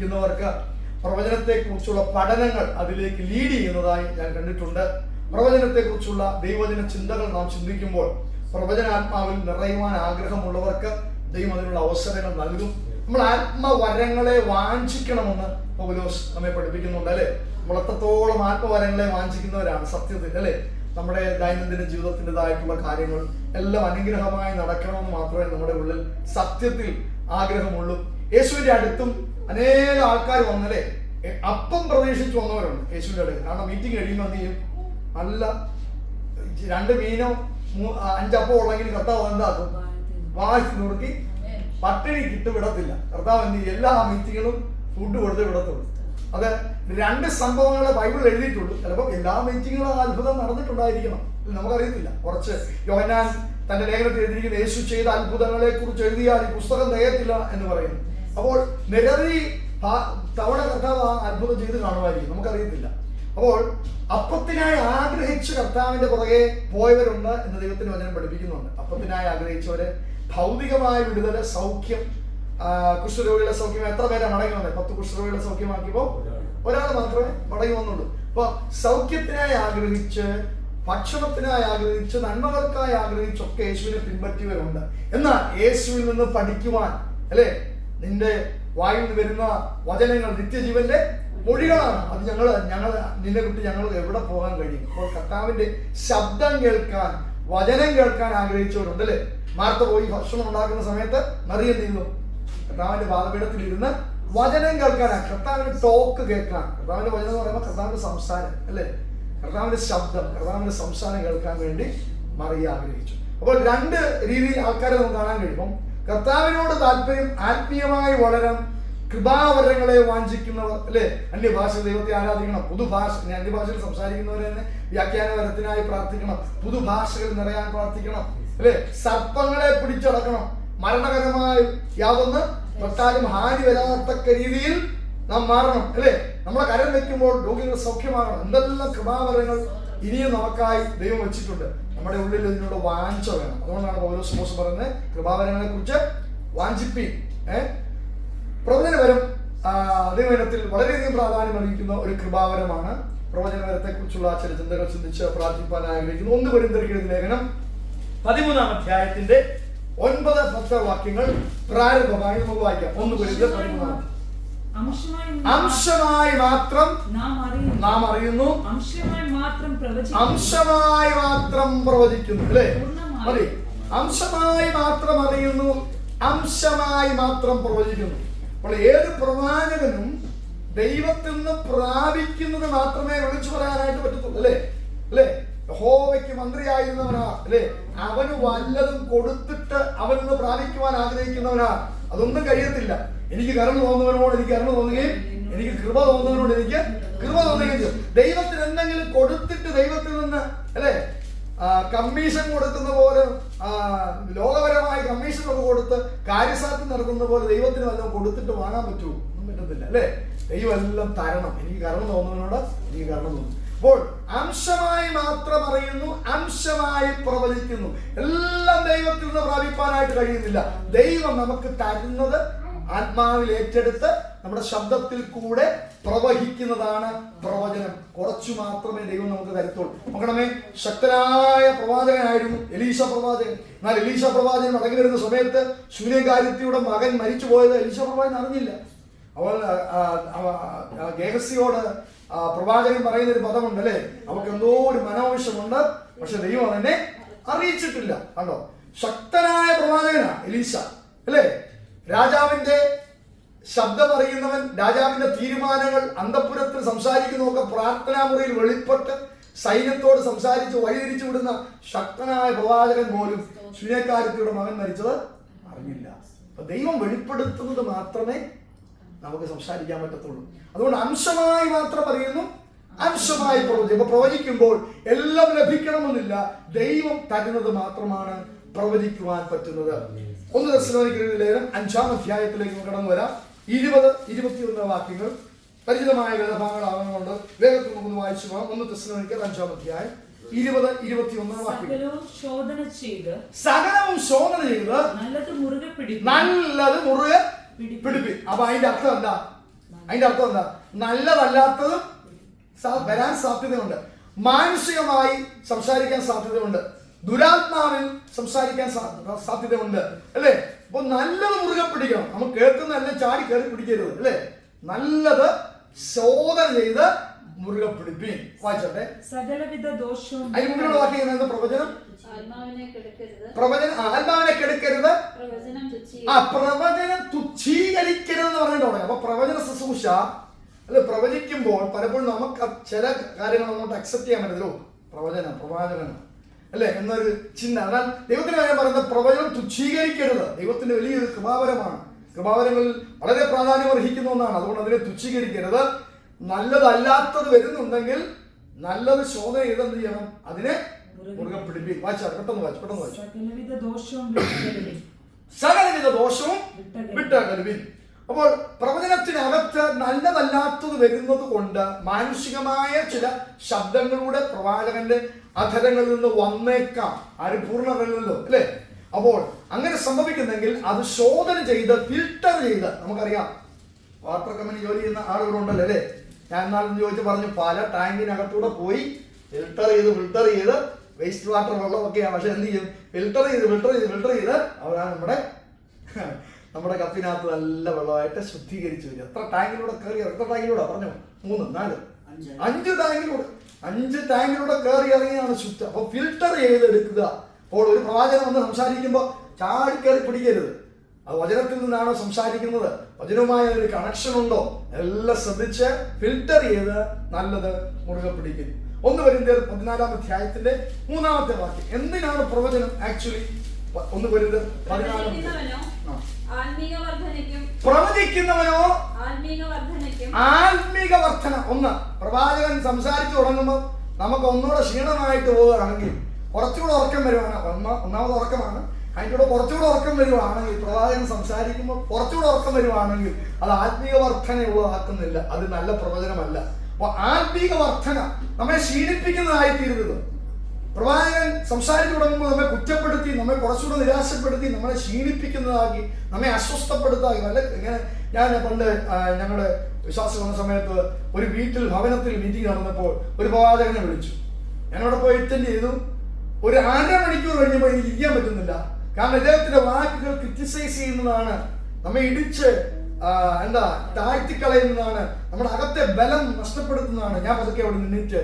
പഠിക്കുന്നവർക്ക് പ്രവചനത്തെക്കുറിച്ചുള്ള പഠനങ്ങൾ അതിലേക്ക് ലീഡ് ചെയ്യുന്നതായി ഞാൻ കണ്ടിട്ടുണ്ട്. പ്രവചനത്തെക്കുറിച്ചുള്ള ദൈവവചന ചിന്തകൾ നാം ചിന്തിക്കുമ്പോൾ പ്രവചനാത്മാവിൽ നിറയുവാൻ ആഗ്രഹമുള്ളവർക്ക് ദൈവം അതിനുള്ള അവസരങ്ങൾ നൽകും. നമ്മൾ ആത്മവരങ്ങളെ വാഞ്ചിക്കണമെന്ന് പൗലോസ് നമ്മെ പഠിപ്പിക്കുന്നുണ്ട്, അല്ലെ? നമ്മൾ എത്രത്തോളം ആത്മവരങ്ങളെ വാഞ്ചിക്കുന്നവരാണ് സത്യത്തിൽ, അല്ലെ? നമ്മുടെ ദൈനംദിന ജീവിതത്തിൻ്റെതായിട്ടുള്ള കാര്യങ്ങൾ എല്ലാം അനുഗ്രഹമായി നടക്കണമെന്ന് മാത്രമേ നമ്മുടെ ഉള്ളിൽ സത്യത്തിൽ ആഗ്രഹമുള്ളൂ. യേശുവിന്റെ അടുത്തും അനേക ആൾക്കാർ വന്നല്ലേ, അപ്പം പ്രതീക്ഷിച്ച് വന്നവരുണ്ട് യേശുവിന്റെ അടുത്ത്. കാരണം മീറ്റിംഗ് കഴിയുമ്പോൾ എന്ത് ചെയ്യും? നല്ല 2 മീനോ 5 അപ്പം ഉള്ളെങ്കിൽ കർത്താവ് എന്താക്കും? വായിച്ച് നുറുക്കി പട്ടിണി കിട്ടു വിടത്തില്ല. കർത്താവ് എന്ത് ചെയ്യും? എല്ലാ മീറ്റിങ്ങുകളും ഫുഡ് കൊടുത്ത് വിടത്തുള്ളൂ. അത് 2 സംഭവങ്ങളെ ബൈബിൾ എഴുതിയിട്ടുള്ളൂ. ചിലപ്പോൾ എല്ലാ മീറ്റിങ്ങുകളും അത്ഭുതം നടന്നിട്ടുണ്ടായിരിക്കണം, നമുക്കറിയത്തില്ല. കുറച്ച് യോഹന്നാൻ തന്റെ ലേഖനത്തിൽ എഴുതിയിരിക്കുന്ന യേശു ചെയ്ത അത്ഭുതങ്ങളെ കുറിച്ച് എഴുതിയാൽ ഈ പുസ്തകം തികയത്തില്ല എന്ന് പറയുന്നു. അപ്പോൾ നിരവധി തവണ കർത്താവ് ആ അത്ഭുതം ചെയ്ത് കാണുമായിരിക്കും, നമുക്കറിയത്തില്ല. അപ്പോൾ അപ്പത്തിനായി ആഗ്രഹിച്ച് കർത്താവിന്റെ പുറകെ പോയവരുണ്ട് എന്ന് ദൈവത്തിന് വചനം പഠിപ്പിക്കുന്നുണ്ട്. അപ്പത്തിനായി ആഗ്രഹിച്ചവര് ഭൗതികമായ വിടുതല്, സൗഖ്യം, കുഷ്ഠരോഗികളുടെ സൗഖ്യം. എത്ര പേരാണ് മടങ്ങി വന്നത്? 10 കുഷ്ഠരോഗികളെ സൗഖ്യമാക്കിയപ്പോൾ ഒരാൾ മാത്രമേ മടങ്ങി വന്നുള്ളൂ. അപ്പൊ സൗഖ്യത്തിനായി ആഗ്രഹിച്ച്, ഭക്ഷണത്തിനായി ആഗ്രഹിച്ച്, നന്മകൾക്കായി ആഗ്രഹിച്ചൊക്കെ യേശുവിനെ പിൻപറ്റിയവരുണ്ട്. എന്നാൽ യേശുവിൽ നിന്ന് പഠിക്കുവാൻ, അല്ലെ, നിന്റെ വായിൽ നിന്ന് വരുന്ന വചനങ്ങൾ നിത്യജീവന്റെ മൊഴികളാണ്. അത് ഞങ്ങൾ നിന്നെ വിട്ട് ഞങ്ങൾ എവിടെ പോകാൻ കഴിയും? അപ്പോൾ കർത്താവിന്റെ ശബ്ദം കേൾക്കാൻ, വചനം കേൾക്കാൻ ആഗ്രഹിച്ചവരുണ്ട്, അല്ലെ? മാർത്ത പോയി ഭക്ഷണം ഉണ്ടാക്കുന്ന സമയത്ത് മറിയ എന്ത് ചെയ്തു? കർത്താവിന്റെ പാദപീഠത്തിൽ ഇരുന്ന് വചനം കേൾക്കാനാണ്, കർത്താവിന്റെ ടോക്ക് കേൾക്കാൻ. കർത്താവിന്റെ വചനം എന്ന് പറയുമ്പോൾ കർത്താവിന്റെ സംസാരം, അല്ലെ? കർത്താവിന്റെ ശബ്ദം, കർത്താവിന്റെ സംസാരം കേൾക്കാൻ വേണ്ടി മറിയ ആഗ്രഹിച്ചു. അപ്പോൾ 2 രീതിയിൽ ആൾക്കാരെ നമുക്ക് കാണാൻ കഴിയും. കർത്താവിനോട് താല്പര്യം, ആത്മീയമായി വളരാൻ, കൃപാവരങ്ങളെ വാഞ്ചിക്കുന്നവർ, അല്ലെ? അന്യഭാഷ ദൈവത്തെ ആരാധിക്കണം, പുതുഭാഷ, അന്യഭാഷയിൽ സംസാരിക്കുന്നവരെ തന്നെ വ്യാഖ്യാനവരത്തിനായി പ്രാർത്ഥിക്കണം, പുതുഭാഷകൾ നിറയാൻ പ്രാർത്ഥിക്കണം, അല്ലെ? സർപ്പങ്ങളെ പിടിച്ചടക്കണം, മരണകരമായി യാതൊന്ന് തൊട്ടാലും ഹാനി വരാത്തക്ക രീതിയിൽ നാം മാറണം, അല്ലെ? നമ്മളെ കരം വെക്കുമ്പോൾ രോഗികൾ സൗഖ്യമാകണം. എന്തെല്ലാം കൃപാവരങ്ങൾ ഇനിയും നമുക്കായി ദൈവം വെച്ചിട്ടുണ്ട്. നമ്മുടെ ഉള്ളിൽ ഇതിനുള്ള വാഞ്ച വേണം. അതുകൊണ്ടാണ് പൗലോസ് പറയുന്നത് കൃപാവരങ്ങളെ കുറിച്ച് വാഞ്ചിപ്പീൻ. പ്രവചനവരം ദൈവജനത്തിൽ വളരെയധികം പ്രാധാന്യം അറിയിക്കുന്ന ഒരു കൃപാവരമാണ്. പ്രവചനവരത്തെ കുറിച്ചുള്ള ചില ചിന്തകൾ ചിന്തിച്ച് പ്രാർത്ഥിപ്പാൻ ആഗ്രഹിക്കുന്നു. 1 കൊരിന്ത്യർ ലേഖനം 13-ാം അധ്യായത്തിന്റെ 9-10 വാക്യങ്ങൾ പ്രാരംഭമായി നമുക്ക് വായിക്കാം. 1 കൊരിന്ത്യർ 13. അംശമായി മാത്രം നാം അറിയുന്നു, അംശമായി മാത്രം പ്രവചിക്കുന്നു, അല്ലേ? മതി. അംശമായി മാത്രം അറിയുന്നു, അംശമായി മാത്രം പ്രവചിക്കുന്നു. അപ്പോൾ ഏത് പ്രവാചകനും ദൈവത്തിൽ നിന്ന് പ്രാപിക്കുന്നത് മാത്രമേ വിളിച്ചു പറയാനായിട്ട് പറ്റത്തുള്ളൂ, അല്ലേ? അല്ലേ? യഹോവയ്ക്ക് മന്ത്രിയായിരുന്നവനാ, അല്ലേ? അവന് വല്ലതും കൊടുത്തിട്ട് അവൻ നിന്ന് പ്രാപിക്കുവാൻ ആഗ്രഹിക്കുന്നവനാ. അതൊന്നും കഴിയത്തില്ല. എനിക്ക് കരുണ തോന്നുന്നവനോട് എനിക്ക് കരുണ തോന്നുകയും എനിക്ക് കൃപ തോന്നുന്നവനോട് എനിക്ക് കൃപ തോന്നുകയും ചെയ്യും. ദൈവത്തിന് എന്തെങ്കിലും കൊടുത്തിട്ട് ദൈവത്തിൽ നിന്ന്, അല്ലേ, കമ്മീഷൻ കൊടുക്കുന്ന പോലെ, ലോകപരമായ കമ്മീഷൻ ഒക്കെ കൊടുത്ത് കാര്യസാധ്യം നടത്തുന്ന പോലെ ദൈവത്തിന് വല്ലതും കൊടുത്തിട്ട് വാങ്ങാൻ പറ്റുമോ? ഒന്നും പറ്റത്തില്ല, അല്ലേ? ദൈവം എല്ലാം തരണം. എനിക്ക് കരുണ തോന്നുന്നവനോട് എനിക്ക് കരുണ തോന്നും. അപ്പോൾ അംശമായി മാത്രം അറിയുന്നു, അംശമായി പ്രവചിക്കുന്നു. എല്ലാം ദൈവത്തിൽ നിന്ന് പ്രാപിപ്പാനായിട്ട് കഴിയുന്നില്ല. ദൈവം നമുക്ക് തരുന്നത് ആത്മാവിൽ ഏറ്റെടുത്ത് നമ്മുടെ ശബ്ദത്തിൽ കൂടെ പ്രവഹിക്കുന്നതാണ് പ്രവചനം. കുറച്ചു മാത്രമേ ദൈവം നമുക്ക് തരത്തുള്ളൂ. നോക്കണമേ, ശക്തനായ പ്രവാചകനായിരുന്നു എലീശ പ്രവാചകൻ. എന്നാൽ എലീശ പ്രവാചകൻ മടങ്ങി വരുന്ന സമയത്ത് ശൂന്യകാര്യത്തിയുടെ മകൻ മരിച്ചു പോയത് എലീശ പ്രവാചകൻ അറിഞ്ഞില്ല. അവൾ ഗേഹസിയോട് പ്രവാചകൻ പറയുന്ന ഒരു പദമുണ്ട്, അല്ലേ? അവൾക്ക് എന്തോ ഒരു മനോവിഷമുണ്ട്, പക്ഷെ ദൈവം അതെന്നെ അറിയിച്ചിട്ടില്ല. കണ്ടോ, ശക്തനായ പ്രവാചകനാ എലീശ, അല്ലേ? രാജാവിന്റെ ശബ്ദം അറിയുന്നവൻ, രാജാവിന്റെ തീരുമാനങ്ങൾ അന്തഃപുരത്തിൽ സംസാരിക്കുന്നതൊക്കെ പ്രാർത്ഥനാ മുറിയിൽ വെളിപ്പെട്ട് സൈന്യത്തോട് സംസാരിച്ച് വഴിതിരിച്ചു വിടുന്ന ശക്തനായ പ്രവാചകൻ പോലും ശൂന്യക്കാരത്തിയുടെ മകൻ മരിച്ചത് അറിഞ്ഞില്ല. അപ്പൊ ദൈവം വെളിപ്പെടുത്തുന്നത് മാത്രമേ നമുക്ക് സംസാരിക്കാൻ പറ്റത്തുള്ളൂ. അതുകൊണ്ട് അംശമായി മാത്രം അറിയുന്നു, അംശമായി പ്രവചിക്കും. അപ്പൊ പ്രവചിക്കുമ്പോൾ എല്ലാം ലഭിക്കണമെന്നില്ല, ദൈവം തരുന്നത് മാത്രമാണ് പ്രവചിക്കുവാൻ പറ്റുന്നത്. 1 തെസ്സലോനിക്കർ ലേഖനം 5-ാം അധ്യായത്തിലേക്ക് കടന്നു വരാം. 20-21 വാക്യങ്ങൾ പരിചിതമായ വേദഭാഗങ്ങളാകുന്നതുകൊണ്ട് വേഗത്തിൽ നമുക്ക് വായിച്ചു പോകാം. 1 തെസ്സലോനിക്കർ 5-ാം അധ്യായം 20-21 വാക്യങ്ങൾ. സകലവും ശോധന ചെയ്ത് നല്ലത് മുറുകെ പിടിപ്പിൻ. അപ്പൊ അതിന്റെ അർത്ഥം എന്താ? അതിന്റെ അർത്ഥം എന്താ? നല്ലതല്ലാത്തതും വരാൻ സാധ്യതയുണ്ട്. മാനുഷികമായി സംസാരിക്കാൻ സാധ്യതയുണ്ട്. ദുരാത്മാവിൽ സംസാരിക്കാൻ സാധ്യതയുണ്ട്, അല്ലേ? അപ്പൊ നല്ലത് മുറുകെ പിടിക്കണം. നമുക്ക് കേൾക്കുന്നതെല്ലാം ചാടി കയറി പിടിക്കരുത്, അല്ലേ? നല്ലത് ശോധന ചെയ്ത് മുറുകെ പിടിപ്പീൻ. വായിച്ചോട്ടെ. സകലവിധ ദോഷവും അതിന് മുമ്പിലുള്ള വാക്യം എന്നത് പ്രവചനം. ആത്മാവിനെ കെടുക്കരുത്, ആത്മാവിനെ കെടുക്കരുത്, പ്രവചനം തുച്ഛീകരിക്കരുത് എന്ന് പറഞ്ഞിട്ട്. അപ്പൊ പ്രവചന ശുശ്രൂഷ അല്ലെ, പ്രവചിക്കുമ്പോൾ പലപ്പോഴും നമുക്ക് ചില കാര്യങ്ങൾ അങ്ങോട്ട് അക്സെപ്റ്റ് ചെയ്യാൻ പറ്റല്ലോ. പ്രവാചകനം അല്ലെ എന്നൊരു ചിന്ത. എന്നാൽ ദൈവത്തിന് കാര്യം പറയുന്നത് പ്രവചനം തുച്ഛീകരിക്കരുത്. ദൈവത്തിന്റെ വലിയൊരു കൃപാവരമാണ്. കൃപാവരങ്ങളിൽ വളരെ പ്രാധാന്യം അർഹിക്കുന്ന ഒന്നാണ്. അതുകൊണ്ട് അതിനെ തുച്ഛീകരിക്കരുത്. നല്ലതല്ലാത്തത് വരുന്നുണ്ടെങ്കിൽ നല്ലത് ശോധന ചെയ്ത് എന്ത് ചെയ്യണം? അതിനെ മുറുകെ പിടിപ്പിക്കും. വായിച്ചാൽ പെട്ടെന്ന് വായിച്ചു. സകലവിധ ദോഷവും വിട്ടകലുവിൻ. അപ്പോൾ പ്രവചനത്തിനകത്ത് നല്ലതല്ലാത്തത് വരുന്നത് കൊണ്ട് മാനുഷികമായ ചില ശബ്ദങ്ങളുടെ പ്രവാചകന്റെ അധരങ്ങളിൽ നിന്ന് വന്നേക്കാം. ആരും പൂർണ്ണമല്ലല്ലോ, അല്ലേ? അപ്പോൾ അങ്ങനെ സംഭവിക്കുന്നെങ്കിൽ അത് ശോധന ചെയ്ത് ഫിൽട്ടർ ചെയ്ത്, നമുക്കറിയാം വാട്ടർ കമ്പനി ജോലി ചെയ്യുന്ന ആളുകളുണ്ടല്ലോ, അല്ലേ? ഞാൻ എന്നാലും ചോദിച്ച് പറഞ്ഞു, പല ടാങ്കിനകത്തൂടെ പോയി ഫിൽട്ടർ ചെയ്ത് വേസ്റ്റ് വാട്ടർ വെള്ളമൊക്കെയാണ്. പക്ഷെ എന്ത് ചെയ്യും? ഫിൽട്ടർ ചെയ്ത് അവരാണ് നമ്മുടെ കപ്പിനകത്ത് നല്ല വെള്ളമായിട്ട് ശുദ്ധീകരിച്ചു വരും. എത്ര ടാങ്കിലൂടെ പറഞ്ഞു? 3, 4, 5 ടാങ്കിലൂടെ കയറി ഇറങ്ങിയാണ് ശുദ്ധം. അപ്പൊ ഫിൽട്ടർ ചെയ്തെടുക്കുക. അപ്പോൾ ഒരു പ്രവാചകൻ വന്ന് സംസാരിക്കുമ്പോൾ ചാടിക്കയറി പിടിക്കരുത്. അത് വചനത്തിൽ നിന്നാണോ സംസാരിക്കുന്നത്, വചനവുമായ ഒരു കണക്ഷൻ ഉണ്ടോ, എല്ലാം ശ്രദ്ധിച്ച് ഫിൽട്ടർ ചെയ്ത് നല്ലത് മുറുകെ പിടിക്കുന്നു. 1 കൊരിന്ത്യർ 14-ാം അധ്യായത്തിന്റെ 3-ാമത്തെ വാക്യം. എന്തിനാണ് പ്രവചനം ആക്ച്വലി? 1 കൊരിന്ത്യർ 14 പ്രവചിക്കുന്നവനോ ആത്മീക വർധന. പ്രവാചകൻ സംസാരിച്ചു തുടങ്ങുമ്പോൾ നമുക്ക് ഒന്നുകൂടെ ക്ഷീണമായിട്ട് പോവുകയാണെങ്കിൽ, കുറച്ചുകൂടെ ഉറക്കം വരുവാണ്, ഒന്നാമത് ഉറക്കമാണ്, അതിൻ്റെ കൂടെ കുറച്ചുകൂടെ ഉറക്കം വരുവാണെങ്കിൽ, പ്രവാചകൻ സംസാരിക്കുമ്പോൾ കുറച്ചുകൂടെ ഉറക്കം വരുവാണെങ്കിൽ അത് ആത്മീക വർധന ഉള്ളതാക്കുന്നില്ല. അത് നല്ല പ്രവചനമല്ല. അപ്പൊ ആത്മീക വർധന നമ്മെ ക്ഷീണിപ്പിക്കുന്നതായിത്തീരുന്നത്. പ്രവാചകൻ സംസാരിച്ചു തുടങ്ങുമ്പോൾ നമ്മെ കുറ്റപ്പെടുത്തി, നമ്മെ കുറച്ചുകൂടെ നിരാശപ്പെടുത്തി, നമ്മളെ ക്ഷീണിപ്പിക്കുന്നതാക്കി, നമ്മെ അസ്വസ്ഥപ്പെടുത്താക്കി. അല്ല, ഇങ്ങനെ ഞാൻ പണ്ട് ഞങ്ങളുടെ വിശ്വാസം വന്ന സമയത്ത് ഒരു ഭവനത്തിൽ മീറ്റിംഗ് നടന്നപ്പോൾ ഒരു പ്രവാചകനെ വിളിച്ചു. ഞാനവിടെ പോയി അറ്റൻഡ് ചെയ്തു. ഒരു 1.5 മണിക്കൂർ കഴിഞ്ഞപ്പോൾ എനിക്ക് ഇരിക്കാൻ പറ്റുന്നില്ല. കാരണം ഇദ്ദേഹത്തിന്റെ വാക്കുകൾ ക്രിറ്റിസൈസ് ചെയ്യുന്നതാണ്, നമ്മെ ഇടിച്ച് താഴ്ത്തിക്കളയുന്നതാണ്, നമ്മുടെ അകത്തെ ബലം നഷ്ടപ്പെടുത്തുന്നതാണ്. ഞാൻ പതുക്കെ അവിടെ നിന്നിട്ട്